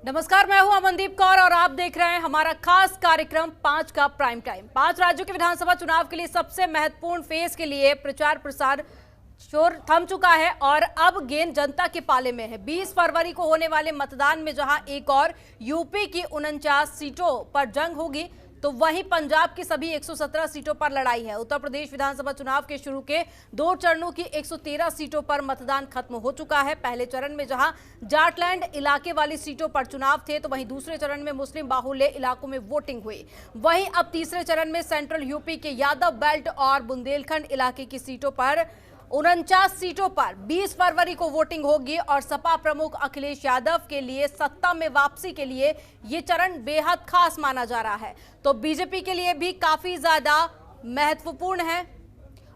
नमस्कार, मैं हूं अमनदीप कौर और आप देख रहे हैं हमारा खास कार्यक्रम 5 का प्राइम टाइम। 5 राज्यों के विधानसभा चुनाव के लिए सबसे महत्वपूर्ण फेज के लिए प्रचार प्रसार शोर थम चुका है और अब गेंद जनता के पाले में है। 20 फरवरी को होने वाले मतदान में जहां एक और यूपी की 49 सीटों पर जंग होगी, तो वहीं पंजाब की सभी 117 सीटों पर लड़ाई है। उत्तर प्रदेश विधानसभा चुनाव के शुरू के 2 चरणों की 113 सीटों पर मतदान खत्म हो चुका है। पहले चरण में जहां जाटलैंड इलाके वाली सीटों पर चुनाव थे, तो वहीं दूसरे चरण में मुस्लिम बाहुल्य इलाकों में वोटिंग हुई। वहीं अब तीसरे चरण में सेंट्रल यूपी के यादव बेल्ट और बुंदेलखंड इलाके की सीटों पर 49 सीटों पर 20 फरवरी को वोटिंग होगी और सपा प्रमुख अखिलेश यादव के लिए सत्ता में वापसी के लिए ये चरण बेहद खास माना जा रहा है। तो बीजेपी के लिए भी काफी ज्यादा महत्वपूर्ण है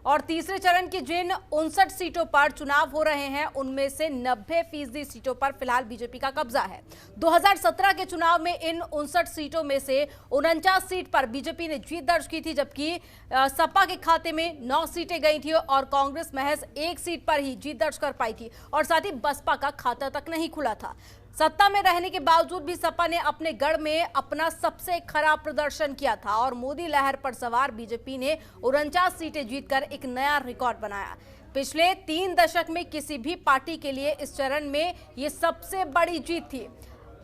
और तीसरे चरण की जिन 59 सीटों पर चुनाव हो रहे हैं, उनमें से 90% सीटों पर फिलहाल बीजेपी का कब्जा है। 2017 के चुनाव में इन 59 सीटों में से 49 सीट पर बीजेपी ने जीत दर्ज की थी, जबकि सपा के खाते में 9 सीटें गई थी और कांग्रेस महज 1 सीट पर ही जीत दर्ज कर पाई थी और साथ ही बसपा का खाता तक नहीं खुला था। सत्ता में रहने के बावजूद भी सपा ने अपने गढ़ में अपना सबसे खराब प्रदर्शन किया था और मोदी लहर पर सवार बीजेपी ने 49 सीटें जीतकर एक नया रिकॉर्ड बनाया। पिछले 3 दशक में किसी भी पार्टी के लिए इस चरण में ये सबसे बड़ी जीत थी।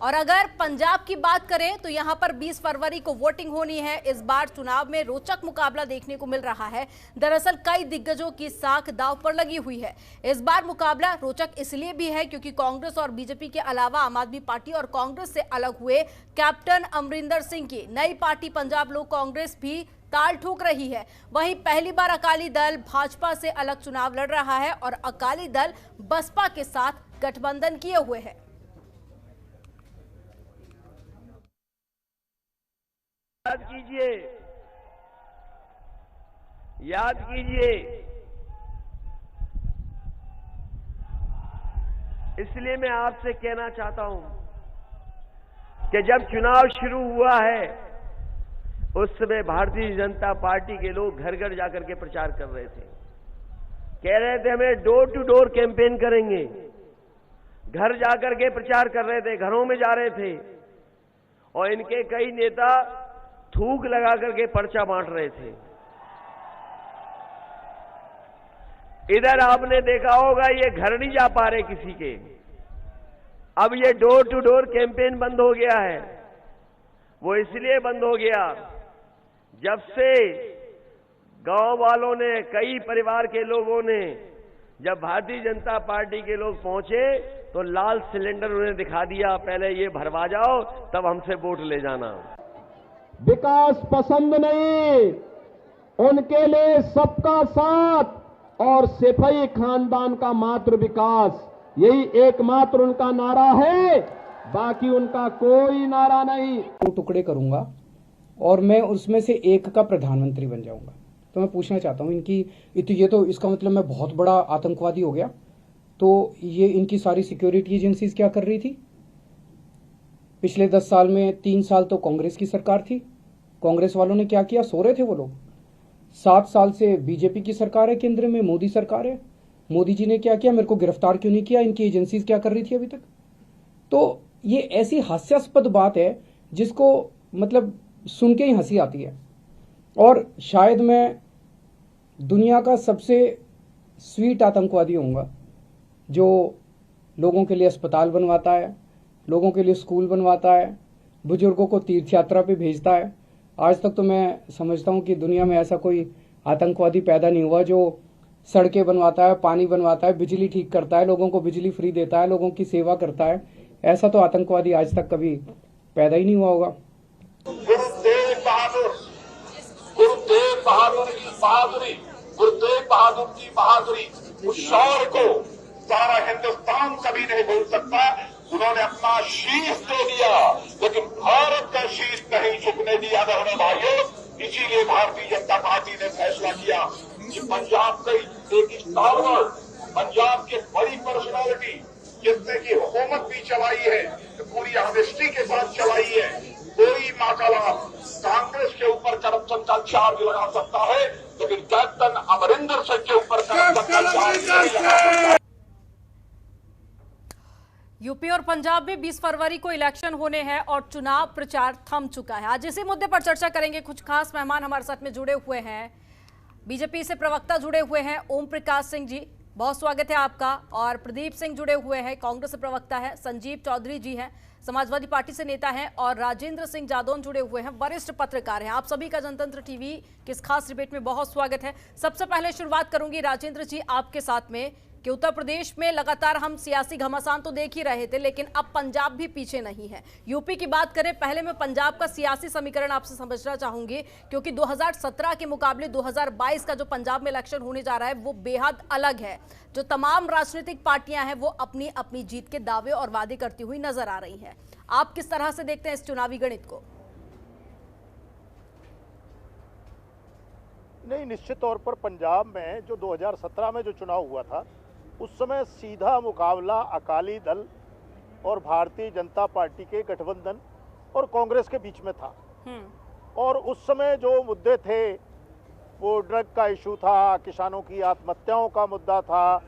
और अगर पंजाब की बात करें तो यहां पर 20 फरवरी को वोटिंग होनी है। इस बार चुनाव में रोचक मुकाबला देखने को मिल रहा है। दरअसल कई दिग्गजों की साख दांव पर लगी हुई है। इस बार मुकाबला रोचक इसलिए भी है क्योंकि कांग्रेस और बीजेपी के अलावा आम आदमी पार्टी और कांग्रेस से अलग हुए कैप्टन अमरिंदर सिंह की नई पार्टी पंजाब लोक कांग्रेस भी ताल ठोक रही है। वहीं पहली बार अकाली दल भाजपा से अलग चुनाव लड़ रहा है और अकाली दल बसपा के साथ गठबंधन किए हुए है। याद कीजिए, इसलिए मैं आपसे कहना चाहता हूं कि जब चुनाव शुरू हुआ है उस समय भारतीय जनता पार्टी के लोग घर घर जाकर के प्रचार कर रहे थे। कह रहे थे हमें डोर टू डोर कैंपेन करेंगे। घर जाकर के प्रचार कर रहे थे, घरों में जा रहे थे और इनके कई नेता थूक लगा करके पर्चा बांट रहे थे। इधर आपने देखा होगा ये घर नहीं जा पा रहे किसी के। अब ये डोर टू डोर कैंपेन बंद हो गया है। वो इसलिए बंद हो गया जब से गांव वालों ने, कई परिवार के लोगों ने, जब भारतीय जनता पार्टी के लोग पहुंचे तो लाल सिलेंडर उन्हें दिखा दिया, पहले ये भरवा जाओ तब हमसे वोट ले जाना। विकास पसंद नहीं, उनके लिए सबका साथ और सिपाही खानदान का मात्र विकास, यही एकमात्र उनका नारा है। बाकी उनका कोई नारा नहीं। टुकड़े करूंगा और मैं उसमें से एक का प्रधानमंत्री बन जाऊंगा। तो मैं पूछना चाहता हूं ये तो इसका मतलब मैं बहुत बड़ा आतंकवादी हो गया। तो ये इनकी सारी सिक्योरिटी एजेंसीज क्या कर रही थी? पिछले 10 साल में 3 साल तो कांग्रेस की सरकार थी। कांग्रेस वालों ने क्या किया? सो रहे थे वो लोग। 7 साल से बीजेपी की सरकार है, केंद्र में मोदी सरकार है। मोदी जी ने क्या किया? मेरे को गिरफ्तार क्यों नहीं किया? इनकी एजेंसीज क्या कर रही थी अभी तक? तो ये ऐसी हास्यास्पद बात है जिसको मतलब सुन के ही हंसी आती है। और शायद मैं दुनिया का सबसे स्वीट आतंकवादी होऊंगा जो लोगों के लिए अस्पताल बनवाता है, लोगों के लिए स्कूल बनवाता है, बुजुर्गों को तीर्थ यात्रा पे भेजता है। आज तक तो मैं समझता हूँ कि दुनिया में ऐसा कोई आतंकवादी पैदा नहीं हुआ जो सड़कें बनवाता है, पानी बनवाता है, बिजली ठीक करता है, लोगों को बिजली फ्री देता है, लोगों की सेवा करता है। ऐसा तो आतंकवादी आज तक कभी पैदा ही नहीं हुआ होगा। गुरुदेव बहादुर की बहादुरी, गुरुदेव बहादुर की बहादुरी, उस शौर्य को सारा हिंदुस्तान कभी नहीं भूल सकता। उन्होंने अपना शीश दे दिया लेकिन भारत का शीश नहीं झुकने दिया बहनों भाइयों। इसीलिए भारतीय जनता पार्टी ने फैसला किया कि पंजाब से एक स्टारवर्ड, पंजाब के बड़ी पर्सनालिटी जिसने की हुकूमत भी चलाई है, पूरी ऑनेस्टी के साथ चलाई है, कोई माकाला कांग्रेस के ऊपर करप्शन का चार्ज लगा सकता है लेकिन कैप्टन अमरिंदर सिंह के ऊपर करप्शन का चार्ज नहीं लगा सकता। यूपी और पंजाब में 20 फरवरी को इलेक्शन होने हैं और चुनाव प्रचार थम चुका है। आज इसी मुद्दे पर चर्चा करेंगे। कुछ खास मेहमान हमारे साथ में जुड़े हुए हैं। बीजेपी से प्रवक्ता जुड़े हुए हैं ओम प्रकाश सिंह जी, बहुत स्वागत है आपका। और प्रदीप सिंह जुड़े हुए हैं, कांग्रेस से प्रवक्ता है। संजीव चौधरी जी हैं, समाजवादी पार्टी से नेता हैं। और राजेंद्र सिंह जादौन जुड़े हुए हैं, वरिष्ठ पत्रकार हैं। आप सभी का जनतंत्र टीवी के इस खास डिबेट में बहुत स्वागत है। सबसे पहले शुरुआत करूंगी राजेंद्र जी आपके साथ में कि उत्तर प्रदेश में लगातार हम सियासी घमासान तो देख ही रहे थे, लेकिन अब पंजाब भी पीछे नहीं है। यूपी की बात करें, पहले मैं पंजाब का सियासी समीकरण आपसे समझना चाहूंगी, क्योंकि 2017 के मुकाबले 2022 का जो पंजाब में इलेक्शन होने जा रहा है वो बेहद अलग है। जो तमाम राजनीतिक पार्टियां हैं वो अपनी अपनी जीत के दावे और वादे करती हुई नजर आ रही हैं। आप किस तरह से देखते हैं इस चुनावी गणित को? नहीं, निश्चित तौर पर पंजाब में जो 2017 में जो चुनाव हुआ था उस समय सीधा मुकाबला अकाली दल और भारतीय जनता पार्टी के गठबंधन और कांग्रेस के बीच में था। और उस समय जो मुद्दे थे वो ड्रग का इशू था, किसानों की आत्महत्याओं का मुद्दा था,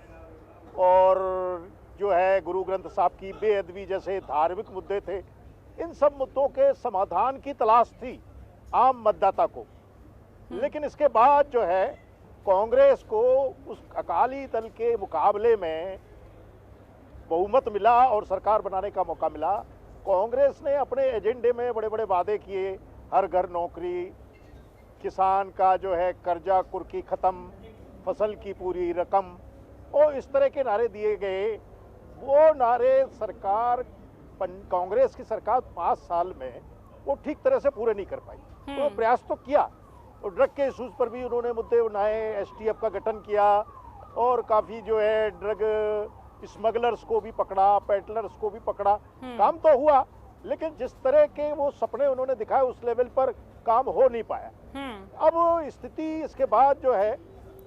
और जो है गुरु ग्रंथ साहब की बेअदबी जैसे धार्मिक मुद्दे थे। इन सब मुद्दों के समाधान की तलाश थी आम मतदाता को। लेकिन इसके बाद जो है कांग्रेस को उस अकाली दल के मुकाबले में बहुमत मिला और सरकार बनाने का मौका मिला। कांग्रेस ने अपने एजेंडे में बड़े बड़े वादे किए, हर घर नौकरी, किसान का जो है कर्जा कुर्की खत्म, फसल की पूरी रकम, और इस तरह के नारे दिए गए। वो नारे सरकार, कांग्रेस की सरकार 5 साल में वो ठीक तरह से पूरे नहीं कर पाई। तो प्रयास तो किया, और ड्रग के इशूज पर भी उन्होंने मुद्दे उठाए, एसटीएफ का गठन किया और काफ़ी जो है ड्रग स्मगलर्स को भी पकड़ा, पेडलर्स को भी पकड़ा। काम तो हुआ, लेकिन जिस तरह के वो सपने उन्होंने दिखाए उस लेवल पर काम हो नहीं पाया। अब स्थिति इसके बाद जो है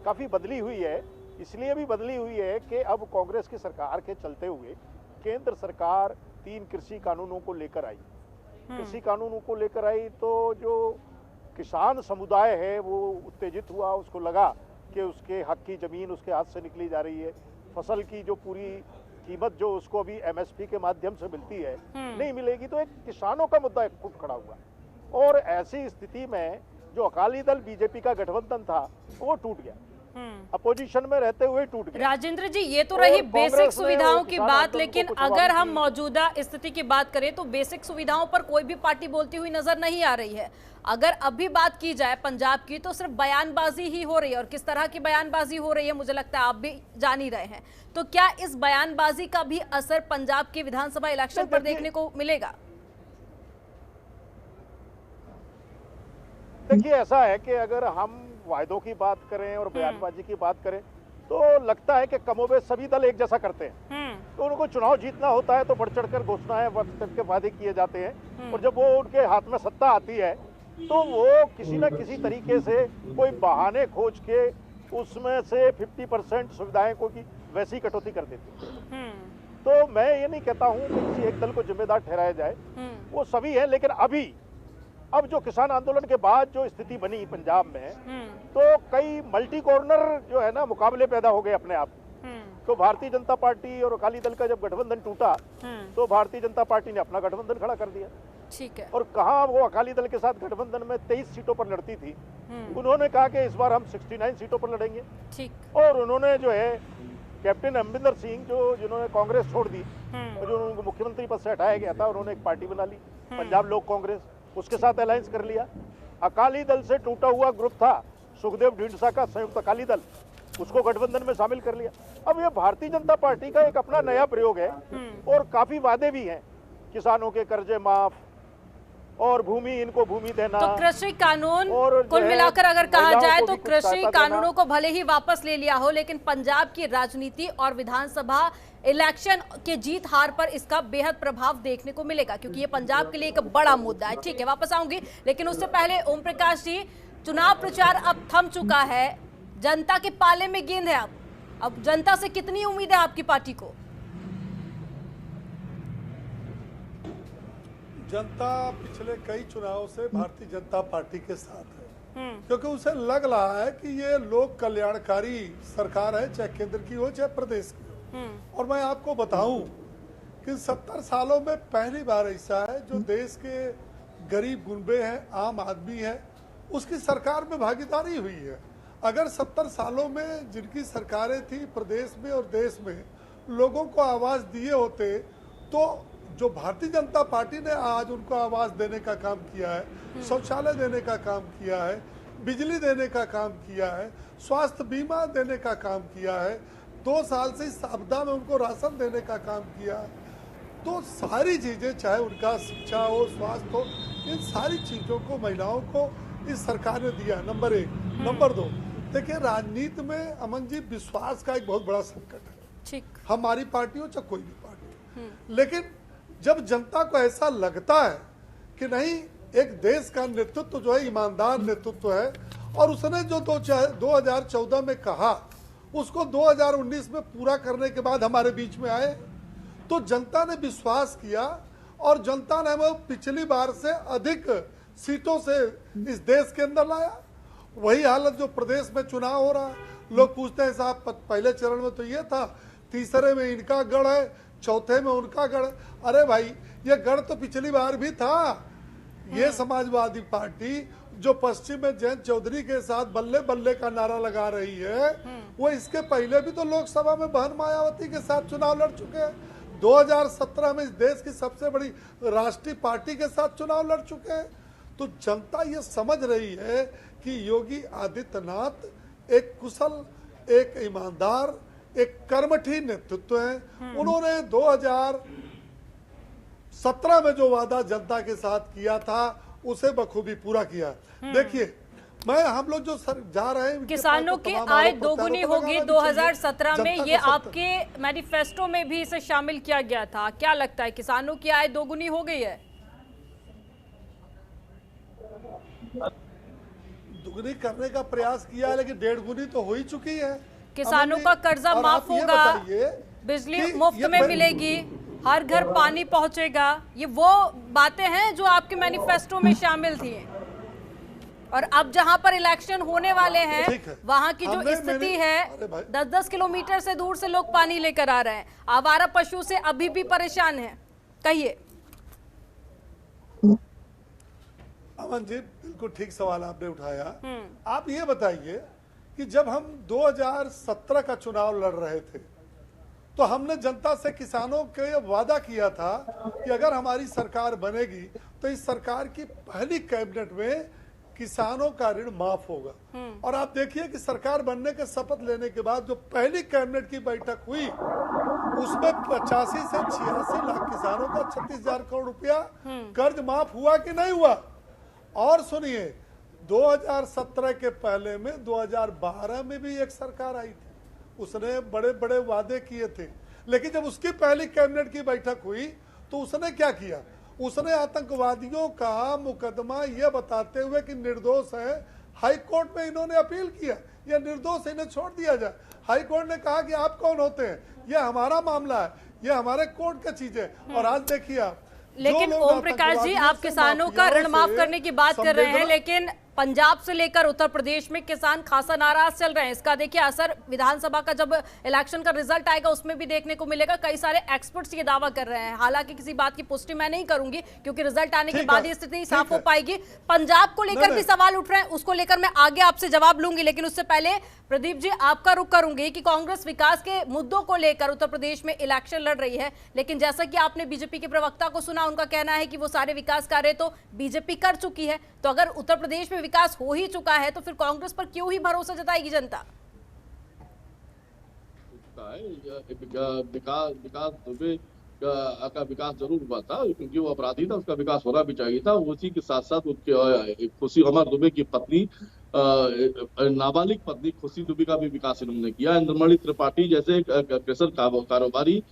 काफ़ी बदली हुई है। इसलिए भी बदली हुई है कि अब कांग्रेस की सरकार के चलते हुए केंद्र सरकार 3 कृषि कानूनों को लेकर आई। कृषि कानूनों को लेकर आई तो जो किसान समुदाय है वो उत्तेजित हुआ। उसको लगा कि उसके हक की ज़मीन उसके हाथ से निकली जा रही है। फसल की जो पूरी कीमत जो उसको अभी एमएसपी के माध्यम से मिलती है नहीं मिलेगी। तो एक किसानों का मुद्दा एक फुट खड़ा हुआ। और ऐसी स्थिति में जो अकाली दल बीजेपी का गठबंधन था वो टूट गया, अपोजिशन में रहते हुए टूट गया। राजेंद्र जी, ये तो रही बेसिक सुविधाओं की बात, लेकिन अगर हम मौजूदा स्थिति की बात करें तो बेसिक सुविधाओं पर कोई भी पार्टी बोलती हुई नजर नहीं आ रही है। अगर अभी बात की जाए पंजाब की तो सिर्फ बयानबाजी ही हो रही है, और किस तरह की बयानबाजी हो रही है मुझे लगता है आप भी जान ही रहे हैं। तो क्या इस बयानबाजी का भी असर पंजाब के विधानसभा इलेक्शन पर देखने को मिलेगा? देखिए, ऐसा है कि अगर हम वायदों की बात करें और बयानबाजी की बात करें तो लगता है कि कमोबेश सभी दल एक जैसा करते हैं। तो उनको चुनाव जीतना होता है तो बढ़ चढ़कर घोषणाएं वक्त के वादे किए जाते हैं, और जब वो उनके हाथ में सत्ता आती है तो वो किसी न किसी तरीके से कोई बहाने खोज के उसमें से 50% सुविधाएं को की वैसी कटौती कर देते हैं। तो मैं ये नहीं कहता हूँ कि किसी एक दल को जिम्मेदार ठहराया जाए, वो सभी है। लेकिन अब जो किसान आंदोलन के बाद जो स्थिति बनी पंजाब में, तो कई मल्टी कॉर्नर जो है ना मुकाबले पैदा हो गए अपने आप। तो भारतीय जनता पार्टी और अकाली दल का जब गठबंधन टूटा तो भारतीय जनता पार्टी ने अपना गठबंधन खड़ा कर दिया। ठीक है। और कहा वो अकाली दल के साथ गठबंधन में 23 सीटों पर लड़ती थी, उन्होंने कहा कि इस बार हम 69 सीटों पर लड़ेंगे। ठीक। और उन्होंने जो है कैप्टन अमरिंदर सिंह जिन्होंने कांग्रेस छोड़ दी और जो उनको मुख्यमंत्री पद से हटाया गया था, उन्होंने एक पार्टी बना ली पंजाब लोक कांग्रेस, उसके साथ अलायंस कर लिया। अकाली दल से टूटा हुआ ग्रुप था सुखदेव ढींढसा का संयुक्त अकाली दल, उसको गठबंधन में शामिल कर लिया। अब ये भारतीय जनता पार्टी का एक अपना नया प्रयोग है, और काफी वादे भी हैं, किसानों के कर्जे माफ और इनको भूमि देना। तो कृषि कानून कुल मिलाकर अगर कहा जाए तो कृषि कानूनों को भले ही वापस ले लिया हो, लेकिन पंजाब की राजनीति और विधानसभा इलेक्शन के जीत हार पर इसका बेहद प्रभाव देखने को मिलेगा, क्योंकि ये पंजाब के लिए एक बड़ा मुद्दा है। ठीक है, वापस आऊंगी, लेकिन उससे पहले ओम प्रकाश जी, चुनाव प्रचार अब थम चुका है, जनता के पाले में गेंद है। अब जनता से कितनी उम्मीद है आपकी पार्टी को? जनता पिछले कई चुनावों से भारतीय जनता पार्टी के साथ है, क्योंकि उसे लग रहा है कि ये लोक कल्याणकारी सरकार है, चाहे केंद्र की हो चाहे प्रदेश की हो। और मैं आपको बताऊं कि 70 सालों में पहली बार ऐसा है जो देश के गरीब गुरबे हैं, आम आदमी है, उसकी सरकार में भागीदारी हुई है। अगर 70 सालों में जिनकी सरकारें थी प्रदेश में और देश में, लोगों को आवाज़ दिए होते, तो जो भारतीय जनता पार्टी ने आज उनको आवाज़ देने का काम किया है, शौचालय देने का काम किया है, बिजली देने का काम किया है, स्वास्थ्य बीमा देने का काम किया है, 2 साल से इस आपदा में उनको राशन देने का काम किया है, तो सारी चीज़ें, चाहे उनका शिक्षा हो, स्वास्थ्य हो, इन सारी चीज़ों को महिलाओं को इस सरकार ने दिया। नंबर 1। नंबर 2, देखिए राजनीति में अमन जी विश्वास का एक बहुत बड़ा संकट है। ठीक, हमारी पार्टी हो चाहे कोई भी पार्टी, लेकिन जब जनता को ऐसा लगता है कि नहीं, एक देश का नेतृत्व जो है ईमानदार नेतृत्व है, और उसने जो 2014 में कहा उसको 2019 में पूरा करने के बाद हमारे बीच में आए, तो जनता ने विश्वास किया और जनता ने वो पिछली बार से अधिक सीटों से इस देश के अंदर लाया। वही हालत जो प्रदेश में चुनाव हो रहा है, लोग पूछते हैं साहब पहले चरण में तो ये था, तीसरे में इनका गढ़ है, चौथे में उनका गढ़। अरे भाई, ये गढ़ तो पिछली बार भी था। ये समाजवादी पार्टी जो पश्चिम में जयंत चौधरी के साथ बल्ले बल्ले का नारा लगा रही है, वो इसके पहले भी तो लोकसभा में बहन मायावती के साथ चुनाव लड़ चुके हैं। 2017 में इस देश की सबसे बड़ी राष्ट्रीय पार्टी के साथ चुनाव लड़ चुके हैं। तो जनता ये समझ रही है कि योगी आदित्यनाथ एक कुशल, एक ईमानदार, एक कर्मठी नेतृत्व है। उन्होंने 2017 में जो वादा जनता के साथ किया था उसे बखूबी पूरा किया। देखिए, हम लोग जो जा रहे हैं, किसानों की आय दोगुनी होगी 2017 में, ये आपके मैनिफेस्टो में भी इसे शामिल किया गया था। क्या लगता है, किसानों की आय दोगुनी हो गई है? दुगनी करने का प्रयास किया है, लेकिन 1.5 गुनी तो हो ही चुकी है। किसानों का कर्जा माफ होगा, बिजली मुफ्त में मिलेगी, हर घर पानी पहुंचेगा। ये वो बातें हैं जो आपके मैनिफेस्टो में शामिल थी। और अब जहां पर इलेक्शन होने वाले हैं, वहां की जो स्थिति है, 10-10 किलोमीटर से दूर से लोग पानी लेकर आ रहे हैं, आवारा पशु से अभी भी परेशान हैं। कहिए। अमन जी, बिल्कुल ठीक सवाल आपने उठाया। आप ये बताइए कि जब हम 2017 का चुनाव लड़ रहे थे, तो हमने जनता से, किसानों के वादा किया था कि अगर हमारी सरकार बनेगी तो इस सरकार की पहली कैबिनेट में किसानों का ऋण माफ होगा। और आप देखिए कि सरकार बनने के शपथ लेने के बाद जो पहली कैबिनेट की बैठक हुई, उसमें 85 से 86 लाख किसानों का 36,000 करोड़ रुपया कर्ज माफ हुआ कि नहीं हुआ। और सुनिए, 2017 के पहले में 2012 में भी एक सरकार आई थी, उसने बड़े बड़े वादे किए थे, लेकिन जब उसकी पहली कैबिनेट की बैठक हुई तो उसने क्या किया, उसने आतंकवादियों का मुकदमा ये बताते हुए कि निर्दोष है, हाई कोर्ट में इन्होंने अपील किया, ये निर्दोष, इन्हें छोड़ दिया जाए। हाई कोर्ट ने कहा कि आप कौन होते हैं, ये हमारा मामला है, ये हमारे कोर्ट का चीज है। और आज देखिए आप, लेकिन ओम प्रकाश जी, आप किसानों का ऋण माफ करने की बात कर रहे हैं, लेकिन पंजाब से लेकर उत्तर प्रदेश में किसान खासा नाराज चल रहे हैं। इसका देखिए असर विधानसभा का जब इलेक्शन का रिजल्ट आएगा उसमें भी देखने को मिलेगा। कई सारे एक्सपर्ट्स ये दावा कर रहे हैं, हालांकि किसी बात की पुष्टि मैं नहीं करूंगी क्योंकि रिजल्ट आने के बाद ही स्थिति साफ हो पाएगी। पंजाब को लेकर भी सवाल उठ रहे हैं, उसको लेकर मैं आगे आपसे जवाब लूंगी, लेकिन उससे पहले प्रदीप जी आपका रुख करूंगी कि कांग्रेस विकास के मुद्दों को लेकर उत्तर प्रदेश में इलेक्शन लड़ रही है, लेकिन जैसा कि आपने बीजेपी के प्रवक्ता को सुना, उनका कहना है कि वो सारे विकास कार्य तो बीजेपी कर चुकी है। तो अगर उत्तर प्रदेश में विकास हो ही चुका है तो फिर कांग्रेस पर क्यों ही भरोसा जताएगी जनता? विकास दुबे का विकास जरूर हुआ था, क्योंकि वो अपराधी था, उसका विकास होना भी चाहिए था। उसी के साथ साथ उसके खुशी अमर दुबे की पत्नी, नाबालिग पत्नी खुशी दुबे का भी विकास इन्होंने किया। इंद्रमणि त्रिपाठी जैसे कृषक कारोबारी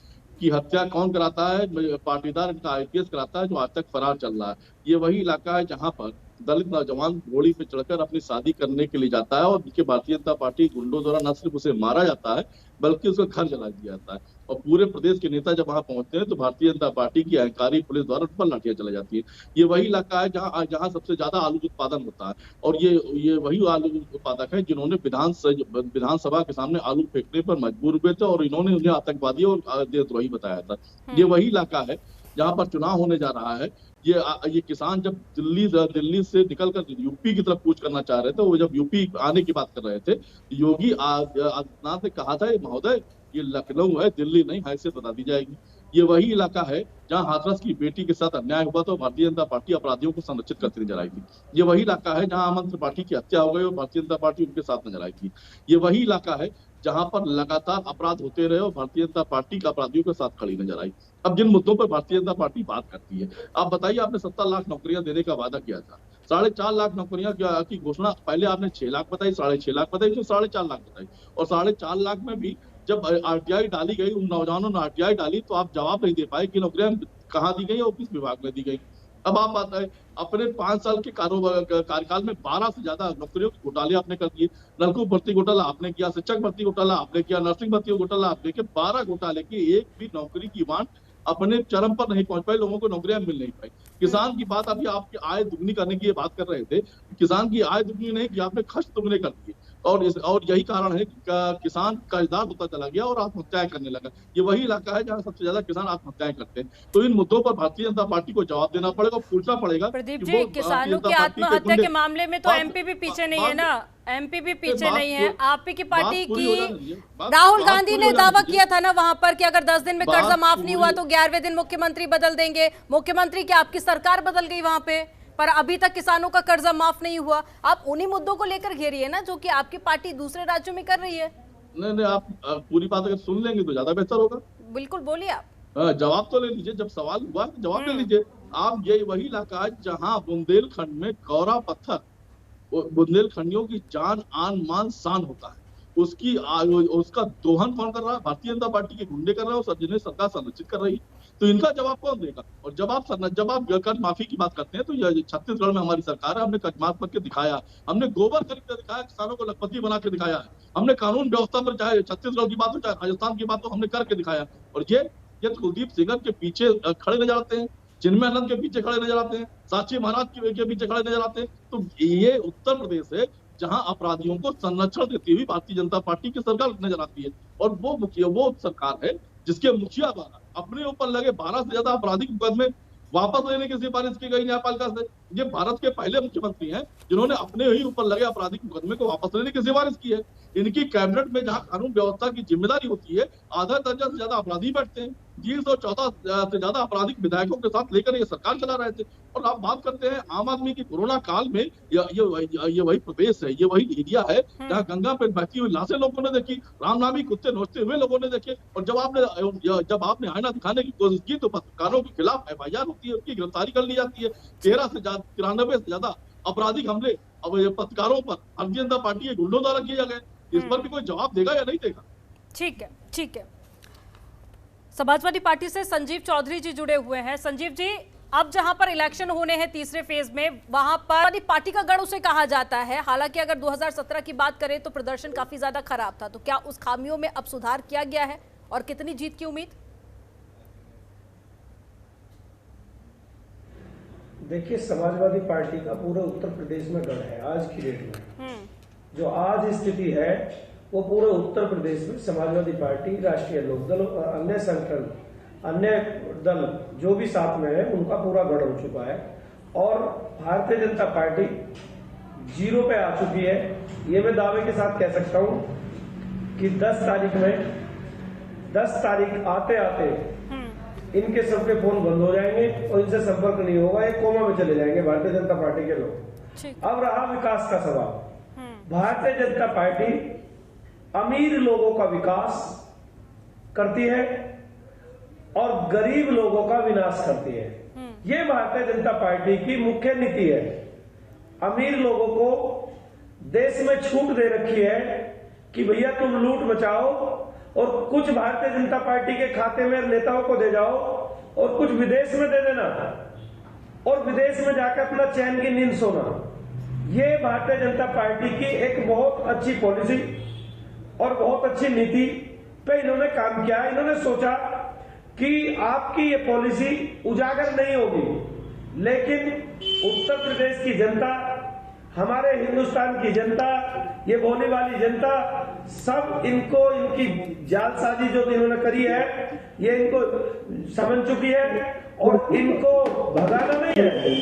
की हत्या कौन कराता है? पाटीदार इनका IPS कराता है, जो आज तक फरार चल रहा है। ये वही इलाका है जहां पर दलित नौजवान घोड़ी पे चढ़कर अपनी शादी करने के लिए जाता है और उनके भारतीय जनता पार्टी गुंडों द्वारा न सिर्फ उसे मारा जाता है बल्कि उसका घर जला दिया जाता है। और पूरे प्रदेश के नेता जब वहां पहुंचते हैं तो भारतीय जनता पार्टी की अहंकारी पुलिस द्वारा उन पर लाठियां चलाई जाती है। ये वही इलाका है जहां सबसे ज्यादा आलू उत्पादन होता है और ये वही आलू उत्पादक है जिन्होंने विधानसभा के सामने आलू फेंकने पर मजबूर हुए थे और इन्होंने उन्हें आतंकवादी और देशद्रोही बताया था। ये वही इलाका है जहां पर चुनाव होने जा रहा है। ये किसान जब दिल्ली से निकलकर यूपी की तरफ कूच करना चाह रहे थे, वो जब यूपी आने की बात कर रहे थे, योगी आदित्यनाथ ने कहा था महोदय ये लखनऊ है, दिल्ली नहीं, हैसियत बता दी जाएगी। ये वही इलाका है जहां हाथरस की बेटी के साथ अन्याय हुआ तो भारतीय जनता पार्टी अपराधियों को संरक्षित करती नजर आई थी। ये वही इलाका है जहां अमन त्रिपाठी की हत्या हो गई और भारतीय जनता पार्टी उनके साथ नजर आई थी। ये वही इलाका है जहां पर लगातार अपराध होते रहे और भारतीय जनता पार्टी का अपराधियों के साथ खड़ी नजर आई। अब जिन मुद्दों पर भारतीय जनता पार्टी बात करती है, आप बताइए, आपने 70 लाख नौकरियां देने का वादा किया था, 4.5 लाख नौकरियां की घोषणा, पहले आपने 6 लाख बताई, 6.5 लाख बताई, फिर 4.5 लाख बताई और 4.5 लाख में भी जब आरटीआई डाली गई, उन नौजवानों ने आरटीआई डाली तो आप जवाब नहीं दे पाए कि नौकरियां कहाँ दी गई और किस विभाग में दी गई। अब आप बताएं, अपने 5 साल के कार्यकाल में 12 से ज्यादा नौकरियों के घोटाले आपने कर दिए। नलकूप भर्ती घोटाला आपने किया, शिक्षक भर्ती घोटाला आपने किया, नर्सिंग भर्ती घोटाला आपने किया। 12 घोटाले की एक भी नौकरी की मांग अपने चरम पर नहीं पहुंच पाई, लोगों को नौकरियां मिल नहीं पाई। किसान की बात, अभी आपकी आय दुगनी करने की बात कर रहे थे, किसान की आय दुगनी नहीं की, आपने खर्च दुगने कर दिए और यही कारण है कि किसान कर्जदार होता चला गया और आत्महत्याएं करने लगा। ये वही इलाका है जहां सबसे ज्यादा किसान आत्महत्याएं करते हैं। तो इन मुद्दों पर भारतीय जनता पार्टी को जवाब देना पड़ेगा, पूछना पड़ेगा। प्रदीप जी, किसानों की आत्महत्या के मामले में तो एमपी भी पीछे नहीं है ना, एमपी भी पीछे नहीं है। आप की पार्टी की राहुल गांधी ने दावा किया था ना वहां पर कि अगर 10 दिन में कर्जा माफ नहीं हुआ तो 11वें दिन मुख्यमंत्री बदल देंगे। मुख्यमंत्री की आपकी सरकार बदल गई वहां पे, पर अभी तक किसानों का कर्जा माफ नहीं हुआ। आप उन्हीं मुद्दों को लेकर घेरिए ना जो कि आपकी पार्टी दूसरे राज्यों में कर रही है। नहीं, आप पूरी बात अगर सुन लेंगे तो ज्यादा बेहतर होगा। बिल्कुल, बोलिए आप। जवाब तो ले लीजिए, जब सवाल हुआ तो जवाब ले लीजिए आप। ये वही इलाका है जहां बुंदेलखंड में कौरा पत्थर, बुंदेलखंडियों की जान आन मान शान होता है, उसका दोहन कौन कर रहा है? भारतीय जनता पार्टी के गुंडे कर रहे हैं और जिन्हें सरकार संरक्षित कर रही है। तो इनका जवाब कौन देगा? और जब आप कर्ज माफी की बात करते हैं तो छत्तीसगढ़ में हमारी सरकार है, हमने कर्ज माफ करके दिखाया, हमने गोबर खरीद कर दिखाया, किसानों को लखपति बना के दिखाया है, हमने कानून व्यवस्था पर, चाहे छत्तीसगढ़ की बात हो चाहे राजस्थान की बात हो, हमने करके दिखाया। और ये कुलदीप सिंह के पीछे खड़े नजर आते हैं, चिन्मयानंद के पीछे खड़े नजर आते हैं, साक्षी महाराज के पीछे खड़े नजर आते हैं। तो ये उत्तर प्रदेश है जहां अपराधियों को संरक्षण देती हुई भारतीय जनता पार्टी की सरकार नजर आती है। और वो सरकार है जिसके मुखिया द्वारा अपने ऊपर लगे 12 से ज्यादा आपराधिक मुकदमे वापस लेने की सिफारिश की गई न्यायपालिका से। ये भारत के पहले मुख्यमंत्री हैं जिन्होंने अपने ही ऊपर लगे आपराधिक मुकदमे को वापस लेने की सिफारिश की है। इनकी कैबिनेट में जहां कानून व्यवस्था की जिम्मेदारी होती है, आधा दर्जन से ज्यादा अपराधी बैठते हैं। 314 से ज्यादा आपराधिक विधायकों के साथ लेकर ये सरकार चला रहे थे। और आप बात करते हैं आम आदमी की कोरोना काल में, ये वही प्रदेश है, ये वही एरिया है जहाँ गंगा पे बहती हुई लाशें लोगों ने देखी, रामनामी कुत्ते नोचते हुए लोगों ने देखे। और जब आपने आईना दिखाने की कोशिश की तो पत्रकारों के खिलाफ FIR होती है, उसकी गिरफ्तारी कर ली जाती है। 93 से ज्यादा आपराधिक हमले अब पत्रकारों पर भारतीय जनता पार्टी के गुंडों द्वारा किए गए। इस पर भी कोई जवाब देगा या नहीं देगा? ठीक है, ठीक है। समाजवादी पार्टी से संजीव चौधरी जी जुड़े हुए हैं। संजीव जी, अब जहां पर इलेक्शन होने हैं तीसरे फेज में, वहां पर पार्टी का गढ़ उसे कहा जाता है। हालांकि अगर 2017 की बात करें तो प्रदर्शन काफी ज्यादा खराब था, तो क्या उस खामियों में अब सुधार किया गया है और कितनी जीत की उम्मीद? देखिए, समाजवादी पार्टी का पूरे उत्तर प्रदेश में गढ़ है आज की डेट में। जो आज स्थिति है वो पूरे उत्तर प्रदेश में समाजवादी पार्टी, राष्ट्रीय लोकदल और अन्य संगठन, अन्य दल जो भी साथ में है उनका पूरा गढ़ हो चुका है। और भारतीय जनता पार्टी 0 पे आ चुकी है। ये मैं दावे के साथ कह सकता हूं कि 10 तारीख आते आते इनके सबके फोन बंद हो जाएंगे और इनसे संपर्क नहीं होगा, ये कोमा में चले जाएंगे भारतीय जनता पार्टी के लोग। अब रहा विकास का सवाल। भारतीय जनता पार्टी अमीर लोगों का विकास करती है और गरीब लोगों का विनाश करती है। ये भारतीय जनता पार्टी की मुख्य नीति है। अमीर लोगों को देश में छूट दे रखी है कि भैया तुम लूट मचाओ और कुछ भारतीय जनता पार्टी के खाते में नेताओं को दे जाओ और कुछ विदेश में दे देना। और विदेश में जाकर अपना चैन की नींद सोना, ये भारतीय जनता पार्टी की एक बहुत अच्छी पॉलिसी और बहुत अच्छी नीति पे इन्होंने काम किया। इन्होंने सोचा कि आपकी ये पॉलिसी उजागर नहीं होगी, लेकिन उत्तर प्रदेश की जनता, हमारे हिंदुस्तान की जनता, ये भोली वाली जनता, सब इनको इनकी जालसाजी जो इन्होंने करी है ये इनको समझ चुकी है और इनको भगाना नहीं है।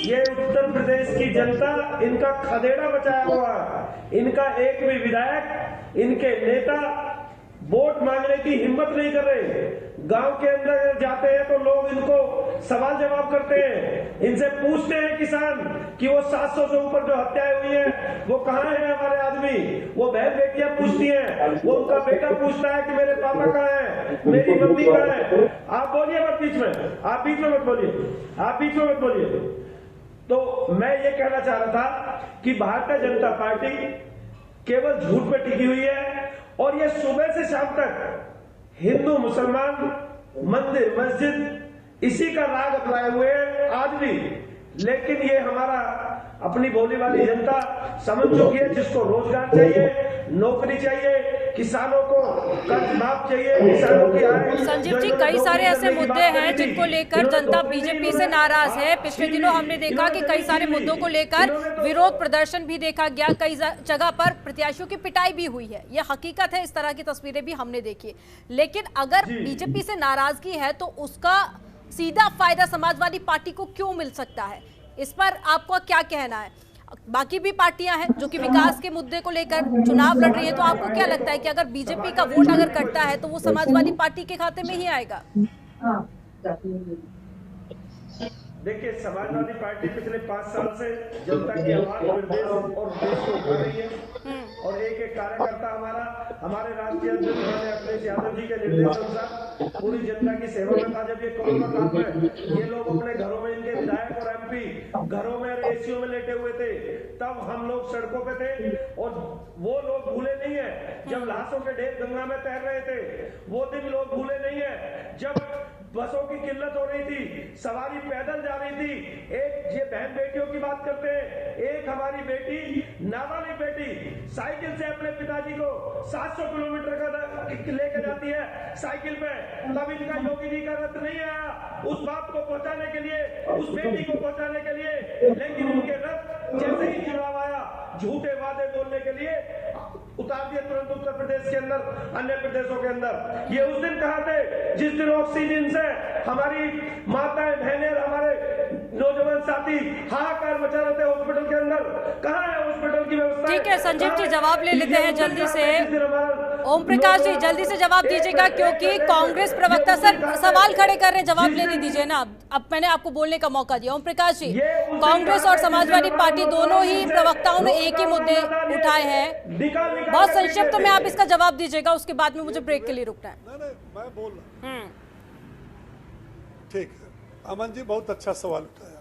ये उत्तर प्रदेश की जनता इनका खदेड़ा बचाया हुआ है। इनका एक भी विधायक, इनके नेता वोट मांगने की हिम्मत नहीं कर रहे। गांव के अंदर जाते हैं तो लोग इनको सवाल जवाब करते हैं, इनसे पूछते हैं किसान कि वो 700 से ऊपर जो हत्याएं हुई हैं वो कहाँ हैं हमारे आदमी। वो बहन बेटियां पूछती हैं, वो उनका बेटा पूछता है कि मेरे पापा कहाँ हैं, मेरी मम्मी कहाँ है। आप बोलिए मत बीच में, आप बीच में मत बोलिए, आप बीच में मत बोलिए। तो मैं ये कहना चाह रहा था कि भारतीय जनता पार्टी केवल झूठ पे टिकी हुई है और ये सुबह से शाम तक हिंदू मुसलमान, मंदिर मस्जिद इसी का राग अपनाए हुए हैं आज भी। लेकिन ये हमारा अपनी भोली वाली जनता समझ चुकी है, जिसको रोजगार चाहिए, नौकरी चाहिए, किसानों को कर्ज माफ चाहिए, किसानों की आय। संजीव जी, कई सारे ऐसे मुद्दे हैं जिनको लेकर जनता बीजेपी से नाराज है। पिछले दिनों हमने देखा कि कई सारे मुद्दों को लेकर विरोध प्रदर्शन भी देखा गया, कई जगह पर प्रत्याशियों की पिटाई भी हुई है। यह हकीकत है, इस तरह की तस्वीरें भी हमने देखी। लेकिन अगर बीजेपी से नाराजगी है तो उसका सीधा फायदा समाजवादी पार्टी को क्यों मिल सकता है? इस पर आपको क्या कहना है? बाकी भी पार्टियां हैं जो कि विकास के मुद्दे को लेकर चुनाव लड़ रही है, तो आपको क्या लगता है कि अगर बीजेपी का वोट अगर कटता है तो वो समाजवादी पार्टी के खाते में ही आएगा? देखिए, समाजवादी पार्टी पिछले 5 साल से जनता की आवाज निर्देश और देश को उठा रही है और एक एक कार्यकर्ता हमारे राष्ट्रीय अध्यक्ष ने अखिलेश यादव जी के निर्देश अनुसार पूरी जनता की सेवा में था। जब ये कोरोना काल में ये लोग अपने घरों में, इनके विधायक और एमपी घरों में एसीओ में लेटे हुए थे, तब हम लोग सड़कों पे थे और वो लोग भूले नहीं है जब लाशों के ढेर गंगा में तैर रहे थे। वो दिन लोग भूले नहीं है जब बसों की किल्लत हो रही थी, सवारी पैदल जा रही थी। एक ये बहन बेटियों की बात करते हैं, एक हमारी बेटी, नाबालिग बेटी साइकिल से अपने पिताजी को 700 किलोमीटर का लेके जाती है साइकिल पे। तब इनका योगी जी का रथ नहीं आया उस बात को पहुंचाने के लिए, उस बेटी को पहुंचाने के लिए, लेकिन उनके रथ जैसे ही चुनाव आया झूठे वादे बोलने के लिए उतार दिए तुरंत उत्तर प्रदेश के अंदर, अन्य प्रदेशों के अंदर। ये उस दिन कहा थे जिस दिन ऑक्सीजन से हमारी माताएं बहनें, हमारे नौजवान साथी हाहाकार मचा रहे थे हॉस्पिटल के अंदर। कहाँ है हॉस्पिटल की व्यवस्था? ठीक है संजीव जी, जवाब ले लेते हैं जल्दी से। ओम प्रकाश जी जल्दी से जवाब दीजिएगा, क्योंकि कांग्रेस प्रवक्ता सर सवाल खड़े कर रहे हैं, जवाब लेने दीजिए ना। अब मैंने आपको बोलने का मौका दिया। ओम प्रकाश जी, कांग्रेस और समाजवादी पार्टी दोनों ही प्रवक्ताओं ने एक ही मुद्दे उठाए हैं। बहुत संक्षिप्त में आप इसका जवाब दीजिएगा, उसके बाद में मुझे ब्रेक के लिए रुकना है। नहीं, मैं बोल रहा हूं। ठीक है, अमन जी बहुत अच्छा सवाल उठाया।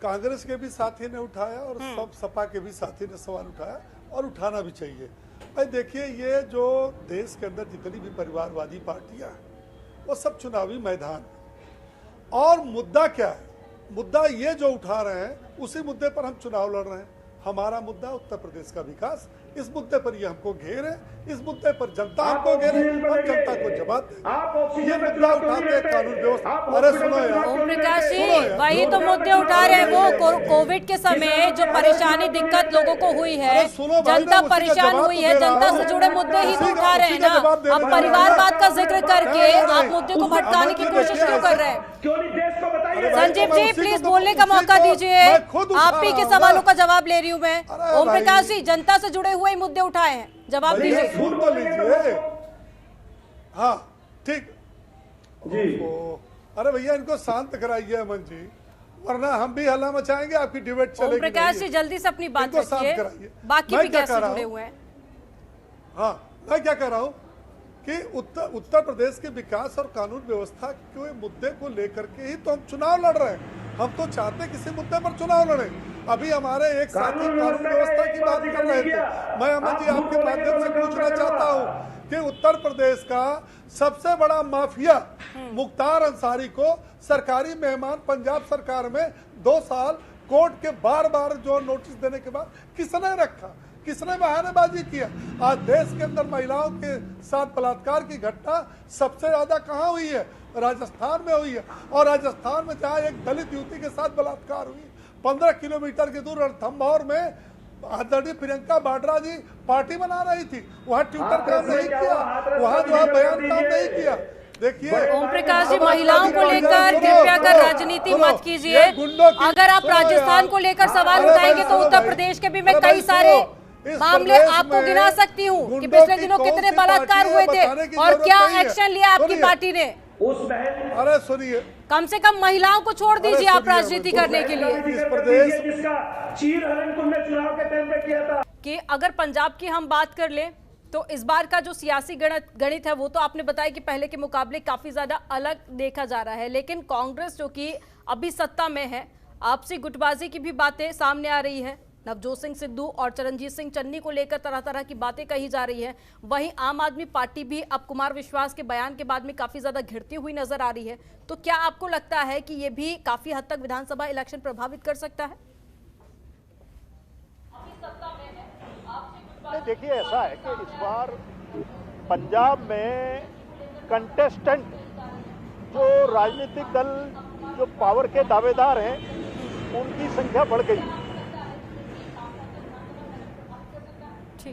कांग्रेस के भी साथी ने उठाया और सब सपा के भी साथी ने सवाल उठाया और उठाना भी चाहिए। भाई देखिए, ये जो देश के अंदर जितनी भी परिवारवादी पार्टियां हैं वो सब चुनावी मैदान है। और मुद्दा क्या है? मुद्दा ये जो उठा रहे हैं उसी मुद्दे पर हम चुनाव लड़ रहे हैं। हमारा मुद्दा उत्तर प्रदेश का विकास, इस मुद्दे पर ये हमको घेरे, इस मुद्दे पर जनता हमको घेरे, हम जनता को जवाब दें। ये मुद्दा उठाते हैं कानून व्यवस्था। अरे सुनो यार, ओम प्रकाश जी वही तो मुद्दे उठा रहे हैं। वो कोविड के समय जो परेशानी दिक्कत लोगों को हुई है, जनता परेशान हुई है, जनता से जुड़े मुद्दे ही तो उठा रहे हैं ना। अब परिवारवाद का जिक्र करके आप मुद्दे को भटकाने की कोशिश क्यों कर रहे हैं? संजीव जी प्लीज बोलने का मौका दीजिए, आप ही के सवालों का जवाब ले रही हूँ मैं। ओम प्रकाश जी जनता से जुड़े हुए मुद्दे उठाए हैं, जवाब दीजिए। सुन तो लीजिए। हाँ ठीक जी। अरे भैया इनको शांत कराइए अमन जी, वरना हम भी हल्ला मचाएंगे, आपकी डिबेट चलेगी। ओम प्रकाश जी जल्दी से अपनी बात रखिए, बाकी भी कैसे जुड़े हुए हैं। हाँ मैं क्या कह रहा हूँ कि उत्तर प्रदेश के विकास और कानून व्यवस्था के मुद्दे को लेकर के ही तो हम चुनाव लड़ रहे हैं। हम तो चाहते किसी मुद्दे पर चुनाव लड़े। अभी हमारे एक साथी कानून व्यवस्था की बात कर रहे थे। मैं अमन जी आपके माध्यम से पूछना चाहता हूँ कि उत्तर प्रदेश का सबसे बड़ा माफिया मुख्तार अंसारी को सरकारी मेहमान पंजाब सरकार में 2 साल कोर्ट के बार बार जो नोटिस देने के बाद किसने रखा, किसने बहानेबाजी किया? आज देश के अंदर महिलाओं के साथ बलात्कार की घटना सबसे ज्यादा कहां हुई है? राजस्थान में हुई है। और राजस्थान में जहां एक दलित युवती के साथ बलात्कार हुई, 15 किलोमीटर के दूर रणथंभौर में आदरणीय प्रियंका वाड्रा जी पार्टी बना रही थी, वहां ट्विटर काम नहीं किया, वहां जो है बयान काम नहीं किया। देखिए ओम प्रकाश जी, महिलाओं को लेकर कृपया कर राजनीति मत कीजिए। अगर आप राजस्थान को लेकर सवाल उठाएंगे तो उत्तर प्रदेश के भी मैं कई सारे मामले आपको गिना सकती हूँ कि पिछले दिनों कितने बलात्कार हुए थे और क्या एक्शन लिया आपकी पार्टी ने। अरे सुनिए, कम से कम महिलाओं को छोड़ दीजिए आप राजनीति करने के लिए। इस प्रदेश जिसका चीर हरण तुमने चुनाव के टाइम पे किया था कि अगर पंजाब की हम बात कर ले तो इस बार का जो सियासी गणित है वो तो आपने बताया कि पहले के मुकाबले काफी ज्यादा अलग देखा जा रहा है, लेकिन कांग्रेस जो कि अभी सत्ता में है, आपसी गुटबाजी की भी बातें सामने आ रही है। नवजोत सिंह सिद्धू और चरणजीत सिंह चन्नी को लेकर तरह तरह की बातें कही जा रही है। वहीं आम आदमी पार्टी भी अब कुमार विश्वास के बयान के बाद में काफी ज्यादा घिरती हुई नजर आ रही है। तो क्या आपको लगता है कि ये भी काफी हद तक विधानसभा इलेक्शन प्रभावित कर सकता है? देखिए, ऐसा है कि इस बार पंजाब में कंटेस्टेंट जो राजनीतिक दल जो पावर के दावेदार हैं उनकी संख्या बढ़ गई।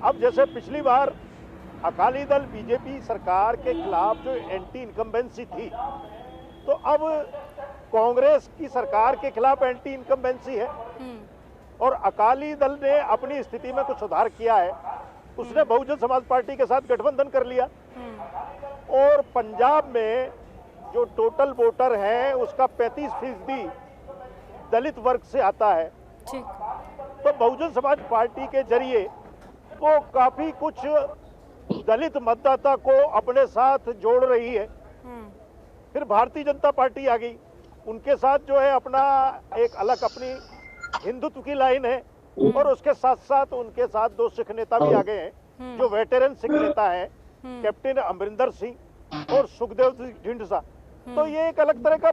अब जैसे पिछली बार अकाली दल बीजेपी सरकार के खिलाफ जो एंटी इनकम्बेंसी थी, तो अब कांग्रेस की सरकार के खिलाफ एंटी इनकम्बेंसी है और अकाली दल ने अपनी स्थिति में कुछ सुधार किया है। उसने बहुजन समाज पार्टी के साथ गठबंधन कर लिया और पंजाब में जो टोटल वोटर है उसका 35% दलित वर्ग से आता है। तो बहुजन समाज पार्टी के जरिए वो काफी कुछ दलित मतदाता को अपने साथ जोड़ रही है। फिर भारतीय जनता पार्टी आ गई, उनके साथ जो है अपना एक अलग अपनी हिंदुत्व की लाइन है और उसके साथ साथ उनके साथ 2 सिख नेता भी आ गए हैं जो वेटरन सिख नेता है, कैप्टन अमरिंदर सिंह और सुखदेव ढींढसा। तो ये एक अलग तरह का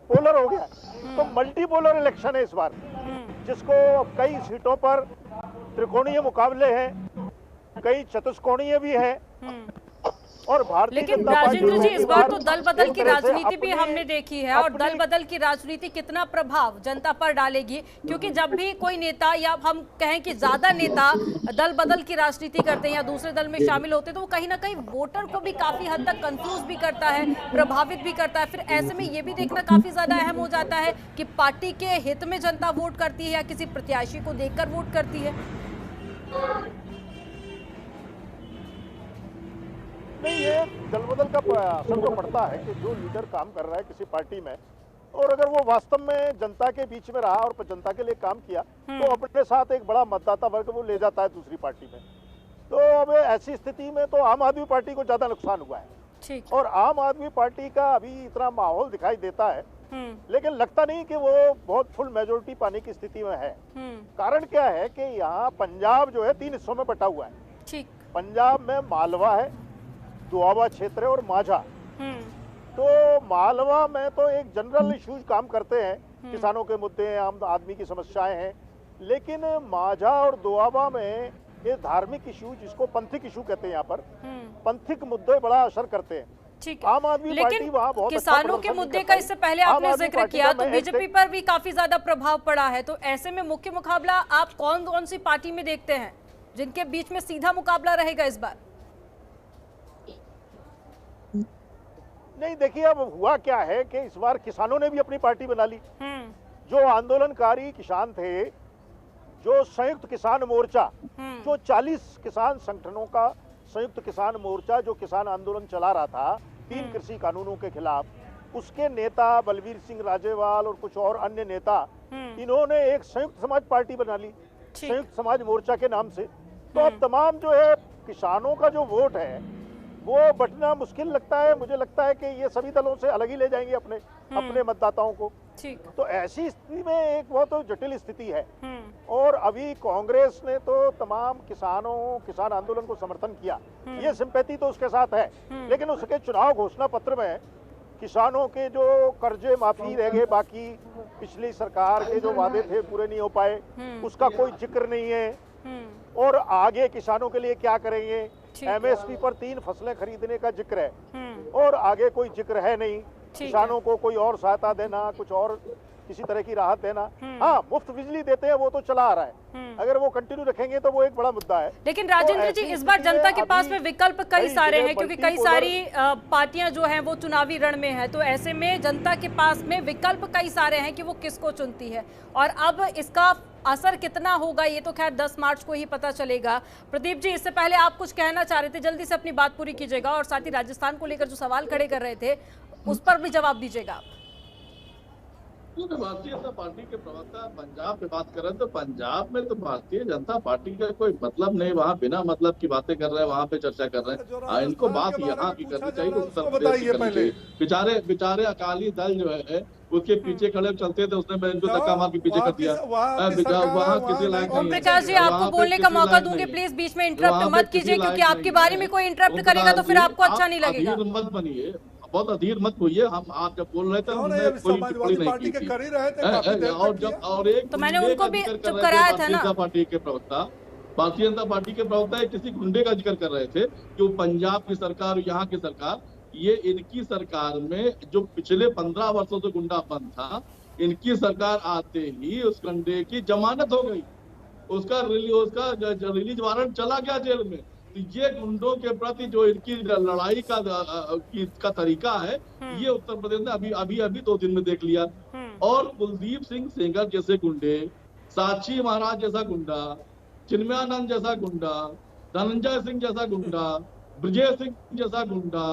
पोलर हो गया। तो मल्टी पोलर इलेक्शन है इस बार, जिसको कई सीटों पर त्रिकोणीय मुकाबले हैं, कई चतुष्कोणीय भी हैं और भारतीय लेकिन राजेंद्र जी, इस बार तो दल बदल की राजनीति भी हमने देखी है और दल बदल की राजनीति कितना प्रभाव जनता पर डालेगी, क्योंकि जब भी कोई नेता या हम कहें कि ज्यादा नेता दल बदल की राजनीति करते हैं या दूसरे दल में शामिल होते हैं तो वो कहीं ना कहीं वोटर को भी काफी हद तक कंफ्यूज भी करता है, प्रभावित भी करता है। फिर ऐसे में ये भी देखना काफी ज्यादा अहम हो जाता है कि पार्टी के हित में जनता वोट करती है या किसी प्रत्याशी को देखकर वोट करती है। नहीं, ये दल बदल का असर तो पड़ता है कि जो लीडर काम कर रहा है किसी पार्टी में और अगर वो वास्तव में जनता के बीच में रहा और जनता के लिए काम किया तो अपने साथ एक बड़ा मतदाता वर्ग वो ले जाता है दूसरी पार्टी में। तो अब ऐसी स्थिति में तो आम आदमी पार्टी को ज्यादा नुकसान हुआ है और आम आदमी पार्टी का अभी इतना माहौल दिखाई देता है, लेकिन लगता नहीं कि वो बहुत फुल मेजोरिटी पाने की स्थिति में है। कारण क्या है कि यहाँ पंजाब जो है 3 हिस्सों में बटा हुआ है। पंजाब में मालवा है, दुआबा क्षेत्र है और माझा। तो मालवा में तो एक जनरल इश्यूज काम करते हैं, किसानों के मुद्दे हैं, आम आदमी की समस्याएं हैं, लेकिन माझा और दुआबा में ये धार्मिक इशू जिसको पंथिक इशू कहते हैं, यहाँ पर पंथिक मुद्दे बड़ा असर करते हैं। आम आदमी पार्टी वहाँ बहुत किसानों के मुद्दे का इससे पहले आपने जिक्र किया तो बीजेपी पर भी काफी ज्यादा प्रभाव पड़ा है। तो ऐसे में मुख्य मुकाबला आप कौन कौन सी पार्टी में देखते हैं जिनके बीच में सीधा मुकाबला रहेगा इस बार? नहीं, देखिए अब हुआ क्या है कि इस बार किसानों ने भी अपनी पार्टी बना ली। जो आंदोलनकारी किसान थे, जो संयुक्त किसान मोर्चा, जो 40 किसान संगठनों का संयुक्त किसान मोर्चा जो किसान आंदोलन चला रहा था 3 कृषि कानूनों के खिलाफ, उसके नेता बलवीर सिंह राजेवाल और कुछ और अन्य नेता, इन्होंने एक संयुक्त समाज पार्टी बना ली संयुक्त समाज मोर्चा के नाम से। तो अब तमाम जो है किसानों का जो वोट है वो बटना मुश्किल लगता है। मुझे लगता है कि ये सभी दलों से अलग ही ले जाएंगे अपने मतदाताओं को। ठीक। तो ऐसी स्थिति में एक बहुत जटिल स्थिति है। और अभी कांग्रेस ने तो तमाम किसान आंदोलन को समर्थन किया, ये सिंपैथी तो उसके साथ है, लेकिन उसके चुनाव घोषणा पत्र में किसानों के जो कर्जे माफी रह गए, बाकी पिछली सरकार के जो वादे थे पूरे नहीं हो पाए, उसका कोई जिक्र नहीं है। और आगे किसानों के लिए क्या करेंगे, एमएसपी पर 3 फसलें खरीदने का जिक्र है और आगे कोई जिक्र है नहीं। किसानों को कोई और सहायता देना, कुछ और किसी तरह की राहत देना। हाँ, मुफ्त बिजली देते हैं, वो तो चला आ रहा है, अगर वो कंटिन्यू रखेंगे तो वो एक बड़ा मुद्दा है। लेकिन राजेंद्र जी, इस बार जनता के पास में विकल्प कई सारे हैं, क्योंकि कई सारी पार्टियां जो हैं वो चुनावी रण में है, तो ऐसे में जनता के पास में विकल्प कई सारे हैं कि वो किसको चुनती है। और अब इसका असर कितना होगा ये तो खैर 10 मार्च को ही पता चलेगा। प्रदीप जी, इससे पहले आप कुछ कहना चाह रहे थे, जल्दी से अपनी बात पूरी कीजिएगा और साथ ही राजस्थान को लेकर जो सवाल खड़े कर रहे थे उस पर भी जवाब दीजिएगा आप। भारतीय जनता पार्टी के प्रवक्ता पंजाब में बात कर रहे हैं, तो पंजाब में तो भारतीय जनता पार्टी का कोई मतलब नहीं, वहाँ बिना मतलब की बातें कर रहे हैं, वहाँ पे चर्चा कर रहे हैं। इनको बात यहाँ की करनी चाहिए, उत्तर प्रदेश की करनी चाहिए। बेचारे अकाली दल जो है उसके पीछे खड़े चलते थे, उसने इनको धक्का मार के पीछे कर दिया। वहाँ किसी लायक नहीं। ओम प्रकाश जी, आपको बोलने का मौका दूंगे, प्लीज बीच में इंटरप्ट मत कीजिए, क्योंकि आपके बारे में कोई इंटरप्ट करेगा तो फिर आपको अच्छा नहीं लगेगा। मत बनिए, बहुत अधीर मत होइए। हम आप जब बोल रहे थे हमने कोई टिप्पणी नहीं की थी। और एक तो मैंने उनको भी चुप कराया था ना। पार्टी के प्रवक्ता, भारतीय जनता पार्टी के प्रवक्ता किसी गुंडे का जिक्र कर रहे थे कि पंजाब की सरकार, यहाँ की सरकार, ये इनकी सरकार में जो पिछले 15 वर्षों से गुंडा बंद था, इनकी सरकार आते ही उस गुंडे की जमानत हो गई, उसका रिलीज वारंट चला गया जेल में। तो ये गुंडों के प्रति जो इनकी लड़ाई का तरीका है, ये उत्तर प्रदेश ने अभी 2 दिन में देख लिया। और कुलदीप सिंह सेंगर जैसे गुंडे, साक्षी महाराज जैसा गुंडा, चिन्मयानंद जैसा गुंडा, धनंजय सिंह जैसा गुंडा, ब्रजेश सिंह जैसा गुंडा,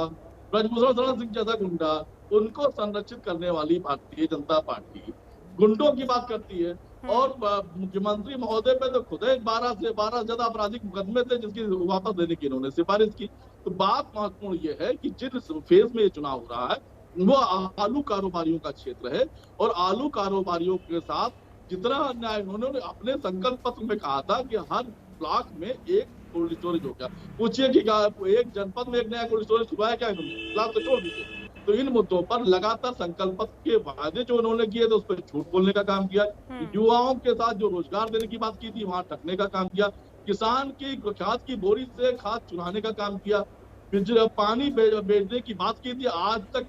ब्रजभूषण शरण सिंह जैसा गुंडा, उनको संरक्षित करने वाली भारतीय जनता पार्टी गुंडों की बात करती है। और मुख्यमंत्री महोदय पे तो खुद 12 से 12 ज्यादा आपराधिक मुकदमे थे जिसकी वापस देने की इन्होंने सिफारिश की। तो बात महत्वपूर्ण ये है कि जिस फेज में ये चुनाव हो रहा है वो आलू कारोबारियों का क्षेत्र है, और आलू कारोबारियों के साथ जितना अन्याय, उन्होंने अपने संकल्प पत्र में कहा था कि हर ब्लॉक में एक कोल्ड स्टोरेज हो गया। पूछिए कि एक जनपद में एक नया कोल्ड स्टोरेज हुआ है क्या? ब्लॉक तो छोड़ दीजिए। तो इन मुद्दों पर लगातार संकल्प के वादे जो उन्होंने किए थे उस पर झूठ बोलने का काम किया। युवाओं के साथ जो रोजगार देने की बात की थी वहां ठगने का काम किया। किसान की खाद की बोरी से खाद चुराने का काम किया। पानी बेचने की बात की थी, आज तक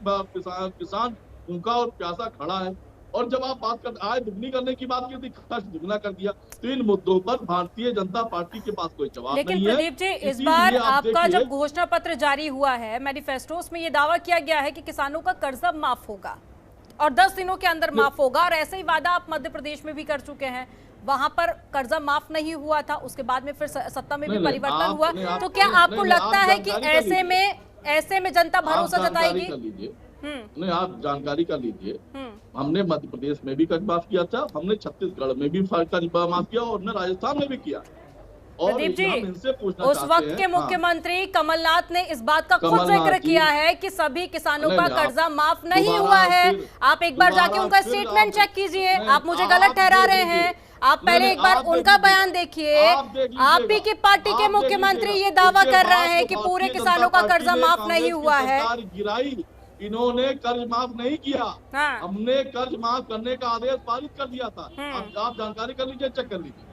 किसान भूखा और प्यासा खड़ा है। और जब आप बात कर आय दुगनी करने की बात की थी, खर्च दुगना कर दिया। तो इन मुद्दों पर भारतीय जनता पार्टी के पास कोई जवाब नहीं है। लेकिन प्रदीप जी, इस बार आपका जब घोषणा पत्र जारी हुआ है, मैनिफेस्टो में ये दावा किया गया है कि किसानों का कर्जा माफ होगा और 10 दिनों के अंदर माफ होगा, और ऐसा ही वादा आप मध्य प्रदेश में भी कर चुके हैं। वहां पर कर्जा माफ नहीं हुआ था, उसके बाद में फिर सत्ता में भी परिवर्तन हुआ। तो क्या आपको लगता है कि ऐसे में जनता भरोसा जताएगी? नहीं, आप जानकारी कर लीजिए। हमने मध्य प्रदेश में भी कर्ज माफ किया था, हमने छत्तीसगढ़ में भी कर्ज माफ किया और हमने राजस्थान में भी किया। प्रदीप जी, उस वक्त के मुख्यमंत्री कमलनाथ ने इस बात का खुद जिक्र किया है कि सभी किसानों का कर्जा माफ नहीं हुआ है। आप एक बार जाके उनका स्टेटमेंट चेक कीजिए। आप मुझे गलत ठहरा रहे हैं, आप पहले एक बार उनका बयान देखिए। आप भी की पार्टी के मुख्यमंत्री ये दावा कर रहे हैं कि पूरे किसानों का कर्जा माफ नहीं हुआ है। इन्होंने कर्ज माफ नहीं किया। हमने कर्ज माफ करने का आदेश पारित कर दिया था। आप जानकारी कर लीजिए, चेक कर लीजिए।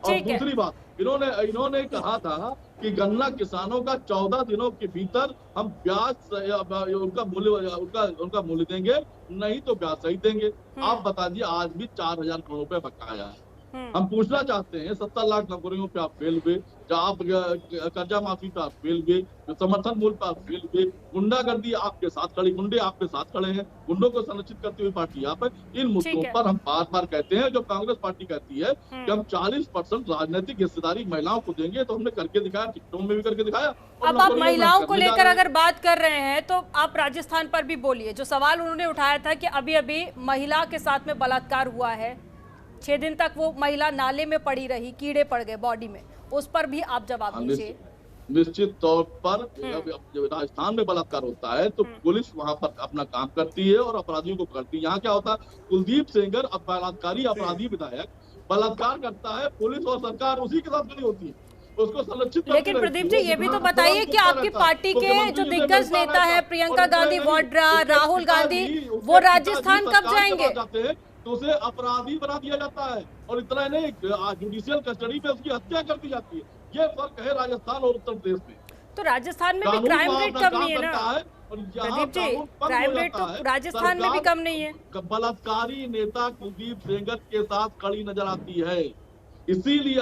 और दूसरी बात, इन्होंने कहा था कि गन्ना किसानों का 14 दिनों के भीतर हम ब्याज उनका मूल्य देंगे, नहीं तो ब्याज सही देंगे। आप बता दिए, आज भी 4000 करोड़ रुपए बकाया है। हम पूछना चाहते हैं, 70 लाख नौकरियों पे आप फेल हुए, आप कर्जा माफी पे आप फेल हुए, समर्थन मूल्य पे आप फेल हुए, गुंडागर्दी आपके साथ खड़ी, गुंडे आपके साथ खड़े हैं, गुंडों को संरक्षित करती हुई पार्टी आप है। इन मुद्दों पर हम बार-बार कहते हैं, जो कांग्रेस पार्टी कहती है कि हम 40% राजनीतिक हिस्सेदारी महिलाओं को देंगे, तो हमने करके दिखाया, टिकटों में भी करके दिखाया। अब आप महिलाओं को लेकर अगर बात कर रहे हैं तो आप राजस्थान पर भी बोलिए। जो सवाल उन्होंने उठाया था कि अभी महिला के साथ में बलात्कार हुआ है, 6 दिन तक वो महिला नाले में पड़ी रही, कीड़े पड़ गए बॉडी में, उस पर भी आप जवाब दीजिए। निश्चित तौर पर जब राजस्थान में बलात्कार होता है तो पुलिस वहां पर अपना काम करती है और अपराधियों को पकड़ती है। यहाँ क्या होता है, कुलदीप सेंगर बलात्कारी अपराधी विधायक बलात्कार करता है, पुलिस और सरकार उसी के साथ खड़ी होती है, उसको संरक्षित। लेकिन प्रदीप जी ये भी तो बताइए कि आपकी पार्टी के जो दिग्गज नेता है प्रियंका गांधी वाड्रा, राहुल गांधी, वो राजस्थान कब जाएंगे? तो उसे अपराधी बना दिया जाता है और इतना नहीं, जुडिशियल कस्टडी में उसकी हत्या कर दी जाती है। ये फर्क है राजस्थान और उत्तर प्रदेश में। तो राजस्थान में भी क्राइम रेट कम नहीं है ना प्रदीप जी? क्राइम रेट तो राजस्थान में भी कम नहीं है। बलात्कारी नेता कुलदीप सेंगर के साथ खड़ी नजर आती है, इसीलिए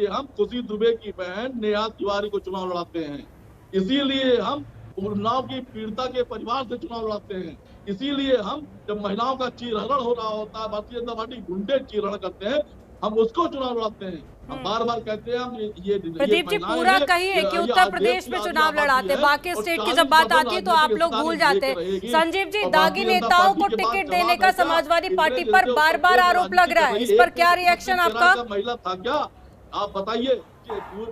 हम खुशी दुबे की बहन नेहा तिवारी को चुनाव लड़ाते हैं, इसीलिए हम उन्नाव की पीड़िता के परिवार से चुनाव लड़ाते हैं, इसीलिए हम जब महिलाओं का चीरहरण हो रहा होता है, भारतीय जनता पार्टी गुंडे चीरहरण करते हैं, हम उसको चुनाव लड़ाते हैं। हम बार बार कहते हैं हम ये प्रदीप जी पूरा कहिए कि उत्तर प्रदेश में चुनाव लड़ाते, बाकी स्टेट की जब बात आती है तो आप लोग भूल जाते हैं। संजीव जी, दागी नेताओं को टिकट देने का समाजवादी पार्टी पर बार बार आरोप लग रहा है, इस पर क्या रिएक्शन आपका? महिला था क्या, आप बताइए।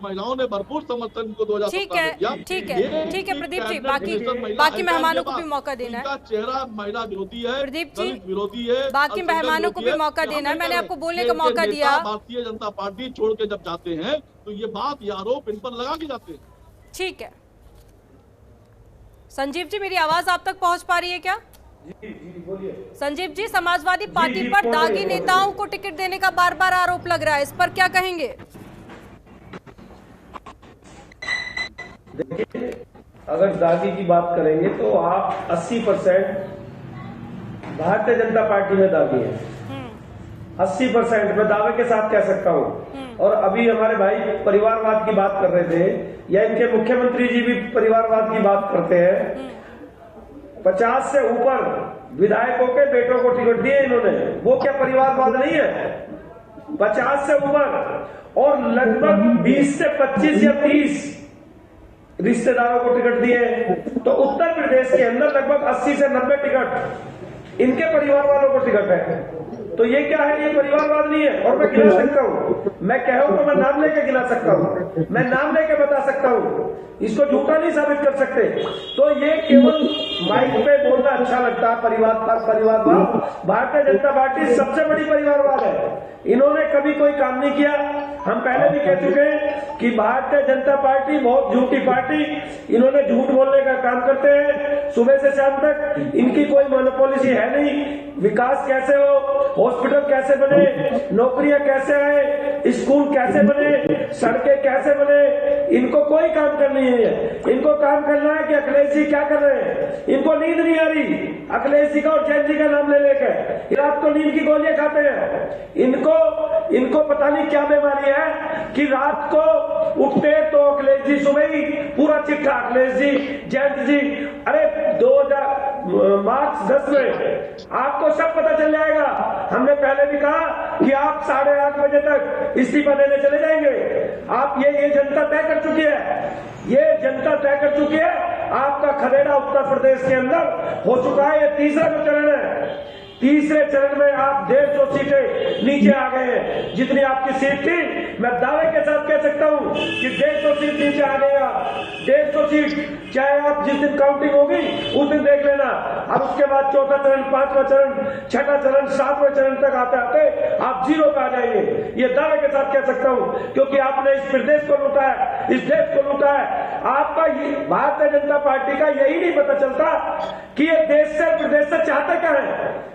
महिलाओं ने भरपूर समर्थन को 2017 ठीक है प्रदीप जी, बाकी मेहमानों को भी मौका देना है। चेहरा महिला विरोधी है, प्रदीप जी विरोधी है, बाकी मेहमानों को भी मौका देना है। मैंने आपको बोलने का मौका दिया। भारतीय जनता पार्टी छोड़ के जब जाते हैं तो ये बात, ये आरोप इन पर लगा के जाते हैं। ठीक है संजीव जी, मेरी आवाज आप तक पहुंच पा रही है क्या? संजीव जी, समाजवादी पार्टी पर दागी नेताओं को टिकट देने का बार बार आरोप लग रहा है, इस पर क्या कहेंगे? देखिए, अगर दागी की बात करेंगे तो आप 80% भारतीय जनता पार्टी में दागी है, 80% मैं दावे के साथ कह सकता हूँ। और अभी हमारे भाई परिवारवाद की बात कर रहे थे, या इनके मुख्यमंत्री जी भी परिवारवाद की बात करते हैं। 50 से ऊपर विधायकों के बेटों को टिकट दिए इन्होंने, वो क्या परिवारवाद नहीं है? 50 से ऊपर, और लगभग 20 से 25 या 30 रिश्तेदारों को टिकट दिए। तो उत्तर प्रदेश के अंदर लगभग 80 से 90 टिकट इनके परिवार वालों को टिकट है। तो ये क्या है? ये परिवारवाद नहीं है। और मैं गिना सकता हूँ, मैं कहूँ तो मैं नाम लेके गिना सकता हूँ, मैं नाम लेके बता सकता हूँ, इसको झूठा नहीं साबित कर सकते। तो ये केवल माइक पे बोलना अच्छा लगता है, परिवारवाद। भारतीय जनता पार्टी सबसे बड़ी परिवारवाद है, इन्होंने कभी कोई काम नहीं किया। हम पहले भी कह चुके हैं कि भारतीय जनता पार्टी बहुत झूठी पार्टी, इन्होंने झूठ बोलने का काम करते हैं सुबह से शाम तक। इनकी कोई मोनोपॉलिसी है नहीं। विकास कैसे हो, हॉस्पिटल कैसे बने, नौकरियां कैसे आए, स्कूल कैसे बने, सड़कें कैसे बने, इनको कोई काम करनी है। इनको काम करना है कि अखिलेश जी क्या कर रहे हैं, इनको नींद नहीं आ रही अखिलेश जी का और जैन जी का नाम ले लेकर। रात को नींद की गोलियां खाते हैं। इनको पता नहीं क्या बीमारी है कि रात को उठते तो अखिलेश जी, सुबह ही पूरा चिट्ठा अखिलेश जी, जयंत जी। अरे 2000 मार्च 10 में आपको सब पता चल जाएगा। हमने पहले भी कहा कि आप 8:30 बजे तक इस्तीफा देने चले जाएंगे। आप ये जनता तय कर चुकी है, ये जनता तय कर चुकी है। आपका खदेड़ा उत्तर प्रदेश के अंदर हो चुका है। ये तीसरा जो चरण है, तीसरे चरण में आप 150 सीटें नीचे आ गए हैं। जितनी आपकी सीट थी, मैं दावे के साथ कह सकता हूं कि 150 सीट नीचे आ गया। 150 सीट, चाहे आप जिस दिन काउंटिंग होगी उस दिन देख लेना। अब उसके बाद चौथा चरण, पांचवा चरण, छठा चरण, सातवें चरण तक आते आते आप 0 पे आ जाएंगे। ये दावे के साथ कह सकता हूं, क्योंकि आपने इस प्रदेश को लूटा है, इस देश को लूटा है। आपका भारतीय जनता पार्टी का यही नहीं पता चलता कि ये देश से, प्रदेश से चाहते क्या है।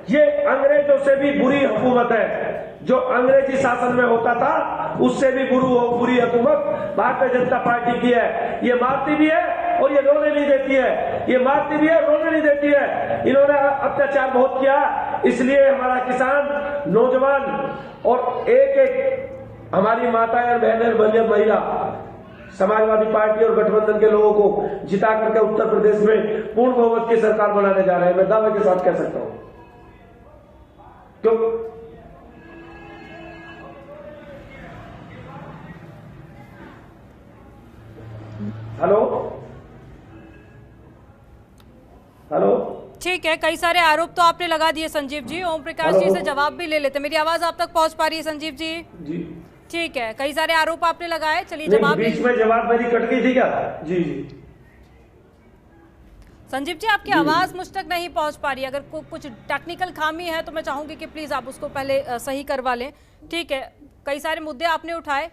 ये अंग्रेजों से भी बुरी हुकूमत है। जो अंग्रेजी शासन में होता था उससे भी बुरी हुकूमत भारतीय जनता पार्टी की है। ये मारती भी है और ये रोने नहीं देती है। ये मारती भी है, रोने नहीं देती है। इन्होंने अत्याचार बहुत किया, इसलिए हमारा किसान, नौजवान और एक हमारी माताएं और बहनें, बंजर महिला समाजवादी पार्टी और गठबंधन के लोगों को जिता करके उत्तर प्रदेश में पूर्ण बहुमत की सरकार बनाने जा रहे हैं। मैं दावे के साथ कह सकता हूं। हेलो, ठीक है, कई सारे आरोप तो आपने लगा दिए संजीव जी। ओम प्रकाश जी से जवाब भी ले लेते। मेरी आवाज आप तक पहुंच पा रही है संजीव जी? जी ठीक है, कई सारे आरोप आपने लगाए, चलिए नहीं, जवाब बीच में जवाब मेरी कट गई थी क्या? जी जी संजीव जी, आपकी आवाज मुझ तक नहीं पहुंच पा रही। अगर कुछ टेक्निकल खामी है तो मैं चाहूंगी कि प्लीज आप उसको पहले सही करवा लें। ठीक है, कई सारे मुद्दे आपने उठाए,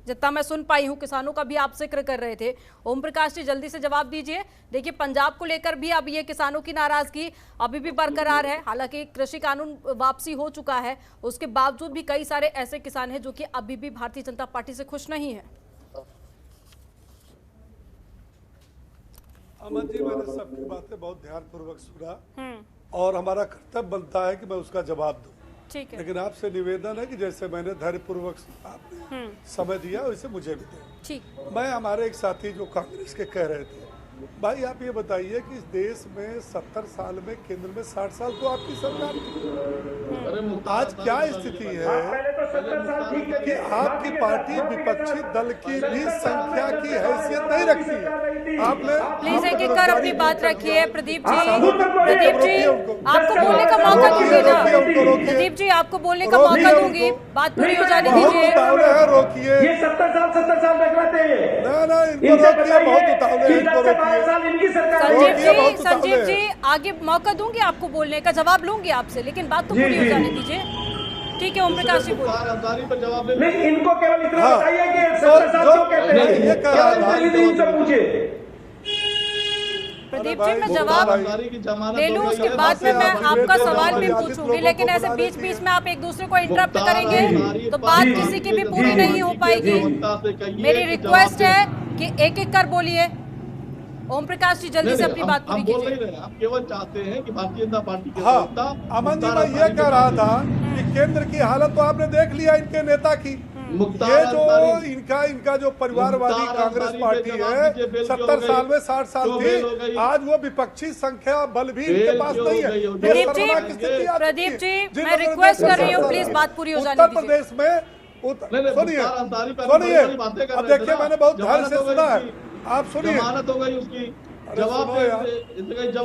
जितना मैं सुन पाई हूं किसानों का भी आप जिक्र कर रहे थे। ओम प्रकाश जी जल्दी से जवाब दीजिए। देखिए, पंजाब को लेकर भी अब ये किसानों की नाराजगी अभी भी बरकरार है। हालांकि कृषि कानून वापसी हो चुका है, उसके बावजूद भी कई सारे ऐसे किसान हैं जो कि अभी भी भारतीय जनता पार्टी से खुश नहीं है। अमन जी, मैंने सबकी बातें बहुत ध्यानपूर्वक सुना और हमारा कर्तव्य बनता है कि मैं उसका जवाब दूं। ठीक है, लेकिन आपसे निवेदन है कि जैसे मैंने धैर्यपूर्वक आपने समय दिया वैसे मुझे भी दें। ठीक। मैं हमारे एक साथी जो कांग्रेस के कह रहे थे, भाई आप ये बताइए कि इस देश में 70 साल में केंद्र में 60 साल तो आपकी सरकार थी। आज क्या स्थिति है कि आपकी पार्टी विपक्षी दल की भी संख्या की हैसियत नहीं रखती है। आपने प्लीज एक एक कर अपनी बात रखिए। प्रदीप जी, प्रदीप जी आपको बोलने का मौका दूंगी ना। प्रदीप जी आपको बोलने का मौका दूंगी, बात पूरी हो जाने दीजिए। रोकिए, ये 70 साल देख रहे थे। ना इनको रोकिए, बहुत उतावले हैं, इनको रोकिए। संजीव जी आगे मौका दूंगी आपको बोलने का, जवाब लूंगी आपसे, लेकिन बात तो पूरी हो जाने दीजिए। ठीक है, ओम प्रकाश जी बोलिए। पर जवाब नहीं, इनको केवल इतना बताइए कि 70 साल क्यों कहते हैं, इनसे पूछे। प्रदीप जी मैं जवाब ले लूं, उसके बाद में मैं आपका सवाल भी पूछूंगी, लेकिन ऐसे बीच बीच में आप एक दूसरे को इंटरप्ट करेंगे तो बात किसी की भी पूरी नहीं हो पाएगी। मेरी रिक्वेस्ट है कि एक एक कर बोलिए। ओम प्रकाश जी जल्दी से अपनी बात पूरी कीजिए। आप केवल चाहते हैं कि भारतीय जनता पार्टी के अमन जी, मैं ये कह रहा था कि केंद्र की हालत तो आपने देख लिया इनके नेता की। ये जो इनका जो परिवारवादी कांग्रेस पार्टी है, 70 साल में 60 साल थी, आज वो विपक्षी संख्या बल भी इनके पास नहीं है। प्रदीप जी मैं रिक्वेस्ट कर रही हूँ, प्लीज बात पूरी हो जाने दीजिए। उत्तर प्रदेश में सुनिए, अब देखिए मैंने बहुत ध्यान से सुना है, आप सुनिए। जमानत हो गई उसकी, जवाब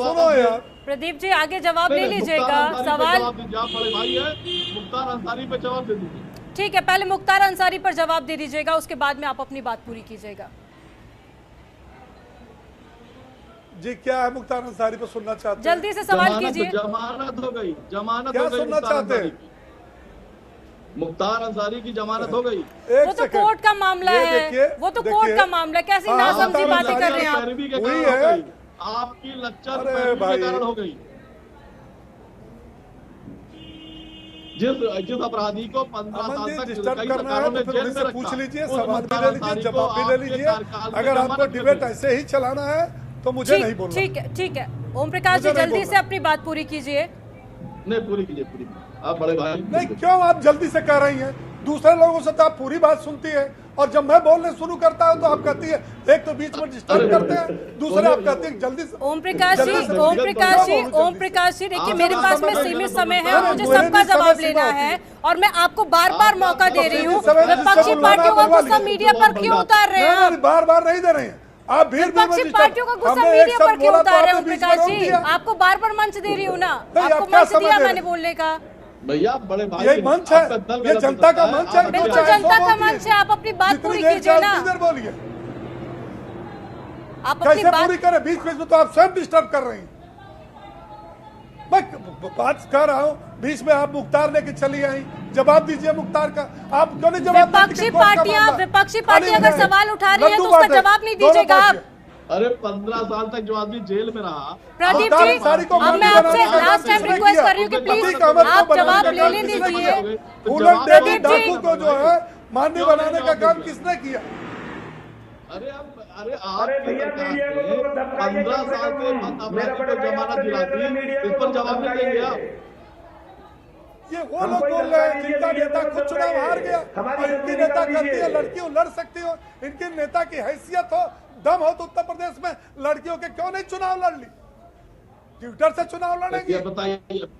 सुनो यार। प्रदीप जी आगे जवाब ले लीजिएगा। सवाल बड़े भाई है, मुख्तार अंसारी पे जवाब दे दीजिए। ठीक है, पहले मुख्तार अंसारी पर जवाब दे दीजिएगा, उसके बाद में आप अपनी बात पूरी कीजिएगा। जी क्या है मुख्तार अंसारी पर सुनना चाहते हैं? जल्दी से सवाल कीजिए। जमानत हो गई, जमानत क्या सुनना चाहते हैं? मुख्तार अंसारी की जमानत हो गई। वो तो कोर्ट का मामला है, वो तो कोर्ट का मामला है, कैसी नासमझी बातें कर रहे हैं आप। पैरवी के कारण हो गई, आपकी लच्चर पैरवी के कारण हो गई। जिस अपराधी को 15 साल तक डिस्टर्ब करना है तो फिर उनसे पूछ लीजिए, सवाल भी ले लीजिए, जवाब भी ले लीजिए। अगर आपको डिबेट ऐसे ही चलाना है तो मुझे नहीं बोलना। ठीक है ओम प्रकाश जी जल्दी से अपनी बात पूरी कीजिए। नहीं पूरी कीजिए, पूरी आप बड़े भाई। नहीं क्यों आप जल्दी से कह रही हैं? दूसरे लोगों से तो आप पूरी बात सुनती है, और जब मैं बोलने शुरू करता हूं तो आप कहती है एक तो बीच में डिस्टर्ब करते हैं, दूसरे आप कहते हैं जल्दी से। ओम प्रकाश जी देखिए मेरे पास में सीमित समय है, मुझे सबका जवाब लेना है और मैं आपको बार बार मौका दे रही हूँ। विपक्षी पार्टियों का गुस्सा मीडिया पर क्यों उतार रहे हैं? बार बार नहीं दे रहे हैं आप। विपक्षी पार्टियों का गुस्सा मीडिया पर क्यों उतार रहे हैं? ओम प्रकाश जी आपको बार बार मंच दे रही हूँ ना, आपको मंच दिया मैंने बोलने का। भैया बड़े भाई, यही मंच है, ये जनता का मंच है। बिल्कुल जनता का मंच है, आप अपनी बात पूरी कीजिए ना। बोलिए आप अपनी बात पूरी करें, बीच बीच में तो आप स्वयं डिस्टर्ब कर रही हैं। मैं बात कर रहा हूँ, बीच में आप मुख्तार लेके चली आई, जवाब दीजिए मुख्तार का। आप क्यों नहीं जवाब? विपक्षी पार्टी अगर सवाल उठा रही है तो उसका जवाब नहीं दीजिएगा आप। अरे 15 साल तक जो आदमी जेल में रहा। प्रदीप जी अब मैं आपसे लास्ट टाइम रिक्वेस्ट कर रही हूँ कि प्लीज आप जवाब ले दीजिए। प्रदीप जी को जो है माननीय बनाने का काम किसने किया? अरे भैया 15 साल से अपराधी को जमानत दिलाती, इस पर जवाब नहीं देंगे आप। ये वो लोग बोल रहे हैं जिनका नेता खुद चुनाव हार गया, और इनकी नेता कहती है लड़कियों लड़ सकती हो, इनकी नेता की हैसियत हो, दम हो तो उत्तर प्रदेश में लड़कियों के क्यों नहीं चुनाव लड़ ली? ट्विटर से चुनाव लड़ेंगे। ये बताइए,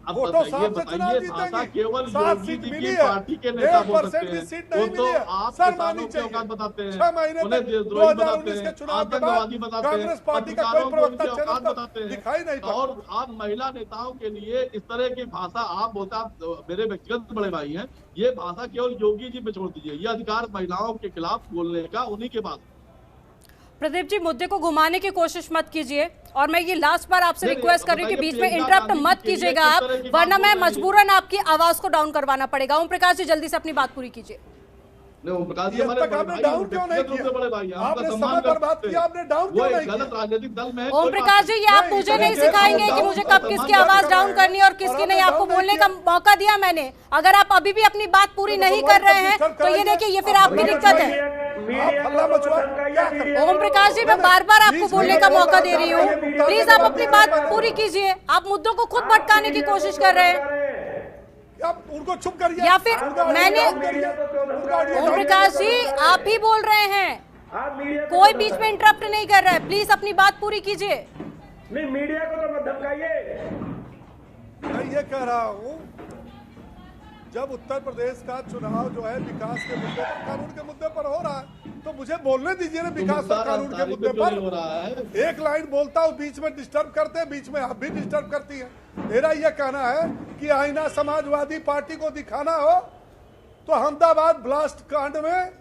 अब वोटों बताइए, साहब से चुनाव भाषा केवल जीतेंगे। 7 योगी सीट जी मिली की है, पार्टी के नेता बोल 1% सकते भी हैं। सीट वो नहीं तो मिली है। आप शर्म किसानों आनी के चाहिए। औकात बताते हैं, 6 महीने उन्हें तक देशद्रोही बताते 2019 के हैं, चुनाव के बाद आतंकवादी बताते हैं, कांग्रेस पार्टी का पत्रकारों कोई को प्रवक्ता उनके औकात चैनल बताते पर हैं। दिखाई नहीं पड़ा। और आप महिला नेताओं के लिए इस तरह की भाषा आप बोलते, आप मेरे व्यक्तिगत बड़े भाई हैं, ये भाषा केवल योगी जी पे छोड़ दीजिए। ये अधिकार महिलाओं के खिलाफ बोलने का उन्हीं के पास। प्रदीप जी, मुद्दे को घुमाने की कोशिश मत कीजिए, और मैं ये लास्ट बार आपसे नहीं, रिक्वेस्ट कर रही हूँ कि बताइए, बीच में प्रियंका इंटरप्ट गांधी मत के लिए कीजिएगा किस आप, तरह की बात वरना बोल मैं रही है? मजबूरन आपकी आवाज को डाउन करवाना पड़ेगा। ओम प्रकाश जी, जल्दी से अपनी बात पूरी कीजिए। नहीं, ओम प्रकाश जी ये हमारे तक बड़े आपने भाई, डाउन क्यों नहीं व्यक्तिगत रूप से किया? बड़े भाई हैं, हम आपने उनका समय सम्मान पर बात करते किया, हैं। आपने डाउन वो क्यों एक नहीं गलत किया? राजनीतिक दल में ओम प्रकाश जी, ये आप मुझे नहीं सिखाएंगे कि मुझे कब किसकी आवाज डाउन करनी है और किसकी नहीं। आपको बोलने का मौका दिया मैंने। अगर आप अभी भी अपनी बात पूरी नहीं कर रहे हैं तो ये देखिए, ये फिर आपकी दिक्कत है। ओम प्रकाश जी, मैं बार बार आपको बोलने का मौका दे रही हूँ, प्लीज आप अपनी बात पूरी कीजिए। आप मुद्दों को खुद भटकाने की कोशिश कर रहे हैं, आप उनको चुप करिए, या फिर मैंने ओम प्रकाश जी, आप ही बोल रहे हैं, कोई बीच में इंटरप्ट नहीं कर रहा है। प्लीज अपनी बात पूरी कीजिए। नहीं, मीडिया को तो मत धमकाइए। मैं ये कह रहा हूँ, जब उत्तर प्रदेश का चुनाव जो है विकास के मुद्दे पर, कानून के मुद्दे पर हो रहा है, तो मुझे बोलने दीजिए ना विकास और कानून के मुद्दे पर। हो रहा है। एक लाइन बोलता हूँ, बीच में डिस्टर्ब करते हैं, बीच में आप भी डिस्टर्ब करती हैं। मेरा यह कहना है कि आईना समाजवादी पार्टी को दिखाना हो तो अहमदाबाद ब्लास्ट कांड में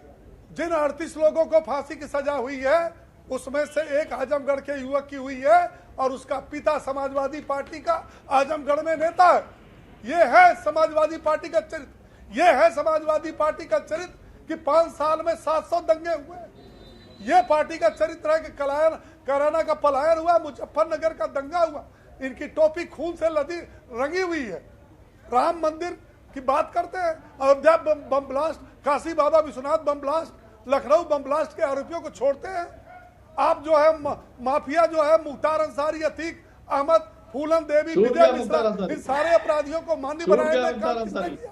जिन 38 लोगों को फांसी की सजा हुई है, उसमें से एक आजमगढ़ के युवक की हुई है, और उसका पिता समाजवादी पार्टी का आजमगढ़ में नेता है। ये है समाजवादी पार्टी का चरित्र, ये है समाजवादी पार्टी का चरित्र कि 5 साल में 700 दंगे हुए। ये पार्टी का चरित्र है कि कराना का पलायन हुआ, मुजफ्फरनगर का दंगा हुआ। इनकी टोपी खून से रंगी हुई है। राम मंदिर की बात करते हैं, Ayodhya bomb blast, Kashi Baba Vishwanath bomb blast, Lucknow bomb blast के आरोपियों को छोड़ते हैं। आप जो है माफिया जो है मुख्तार अंसारी, अतीक अहमद, फूलन देवी, विजय मिश्रा, इन सारे अपराधियों को माननीय बनाने का काम किसने किया?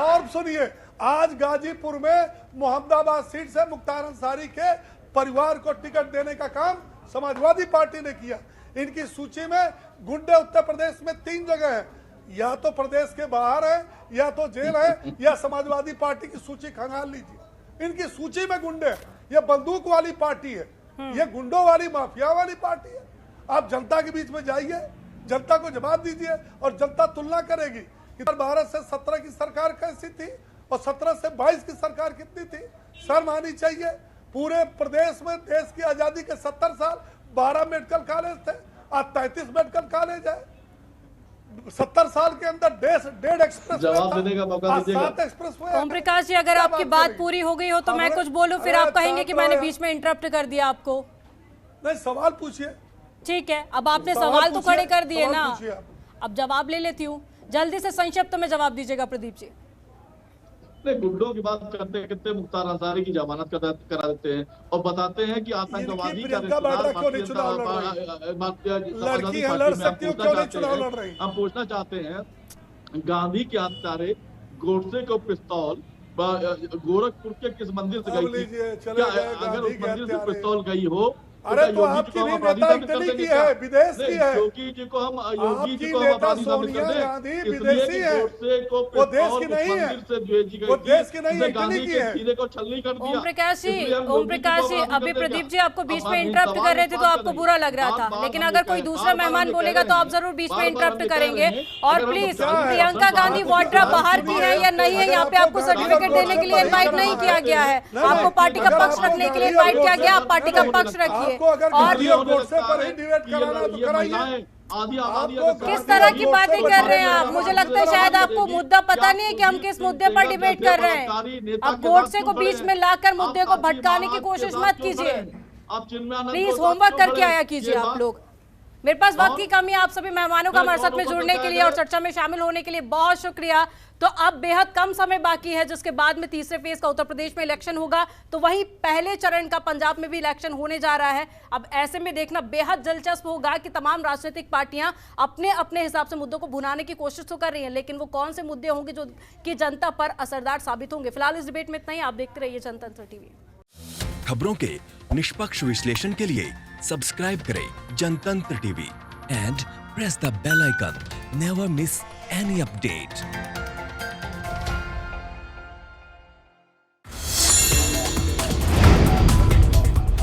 और सुनिए, आज गाजीपुर में मोहम्मदाबाद सीट से मुख्तार अंसारी के परिवार को टिकट देने का काम समाजवादी पार्टी ने किया। इनकी सूची में गुंडे उत्तर प्रदेश में 3 जगह है, या तो प्रदेश के बाहर है, या तो जेल है, या समाजवादी पार्टी की सूची खंगाल लीजिए। इनकी सूची में गुंडे, ये बंदूक वाली पार्टी है, ये गुंडों वाली माफिया वाली पार्टी है। आप जनता के बीच में जाइए, जनता को जवाब दीजिए, और जनता तुलना करेगी कि 12 से 17 की सरकार कैसी थी और 17 से 22 की सरकार कितनी थी। शर्म आनी चाहिए। पूरे प्रदेश में देश की आजादी के 70 साल 12 मेडिकल कॉलेज थे, आज 33 मेडिकल कॉलेज है। 70 साल के अंदर 1.5 एक्सप्रेस जवाब देने का मौका दीजिएगा। 7 एक्सप्रेस हुए। ओम प्रकाश जी, अगर आपकी बात पूरी हो गई हो तो मैं कुछ बोलूं, फिर आप कहेंगे कि मैंने बीच में इंटरप्ट कर दिया आपको। नहीं, सवाल पूछिए। ठीक है, अब आपने सवाल तो खड़े कर दिए ना, पूछिए आप। अब जवाब ले लेती हूँ। जल्दी से संक्षिप्त में जवाब दीजिएगा प्रदीप जी। नहीं, गुंडों की बात करते हैं, कितने मुख्तार अंसारी की जमानत करा देते हैं और बताते हैं कि आतंकवादी का प्रियंका वाड्रा क्यों नहीं चुनाव लड़ रही? लड़की है, लड़ सकती हो, क्यों नहीं चुनाव लड़ रही? हम पूछना चाहते हैं, गांधी के हत्यारे गोडसे को पिस्तौल गोरखपुर के किस मंदिर से गई थी? क्या अगर उस मंदिर से पिस्तौल गई हो, अरे तो आपकी भी नेता इटली की है, विदेश की है। योगी जी को हम आपकी नेता सोनिया गांधी विदेशी है, वो देश की नहीं है, वो देश की नहीं है, इटली की है। को छलनी कर दिया। ओम प्रकाश जी, अभी प्रदीप जी आपको बीच में इंटरप्ट कर रहे थे तो आपको बुरा लग रहा था, लेकिन अगर कोई दूसरा मेहमान बोलेगा तो आप जरूर बीच में इंटरप्ट करेंगे। और प्लीज, प्रियंका गांधी वाड्रा बाहर की है या नहीं है, यहाँ पे आपको सर्टिफिकेट देने के लिए इन्वाइट नहीं किया गया है। आपको पार्टी का पक्ष रखने के लिए इन्वाइट किया गया, आप पार्टी का पक्ष रखिए। और किस तरह की बातें कर रहे हैं आप? मुझे लगता है शायद आपको मुद्दा पता नहीं है कि हम किस मुद्दे पर डिबेट कर रहे हैं। अब गोडसे को बीच में लाकर मुद्दे को भटकाने की कोशिश मत कीजिए। प्लीज होमवर्क करके आया कीजिए आप लोग। मेरे पास वक्त की कमी है। आप सभी मेहमानों का हमारे साथ में जुड़ने के लिए और चर्चा में शामिल होने के लिए बहुत शुक्रिया। तो अब बेहद कम समय बाकी है, जिसके बाद में तीसरे फेज का उत्तर प्रदेश में इलेक्शन होगा, तो वहीं पहले चरण का पंजाब में भी इलेक्शन होने जा रहा है। अब ऐसे में देखना बेहद दिलचस्प होगा कि तमाम राजनीतिक पार्टियां अपने अपने हिसाब से मुद्दों को भुनाने की कोशिश तो कर रही हैं, लेकिन वो कौन से मुद्दे होंगे जो कि जनता पर असरदार साबित होंगे। फिलहाल इस डिबेट में इतना ही। आप देखते रहिए जनतंत्र टीवी। खबरों के निष्पक्ष विश्लेषण के लिए सब्सक्राइब करें जनतंत्र TV and press the bell icon. Never miss any update.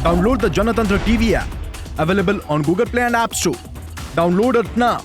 Download the Janatantra TV app, available on Google Play and App Store. Download it now.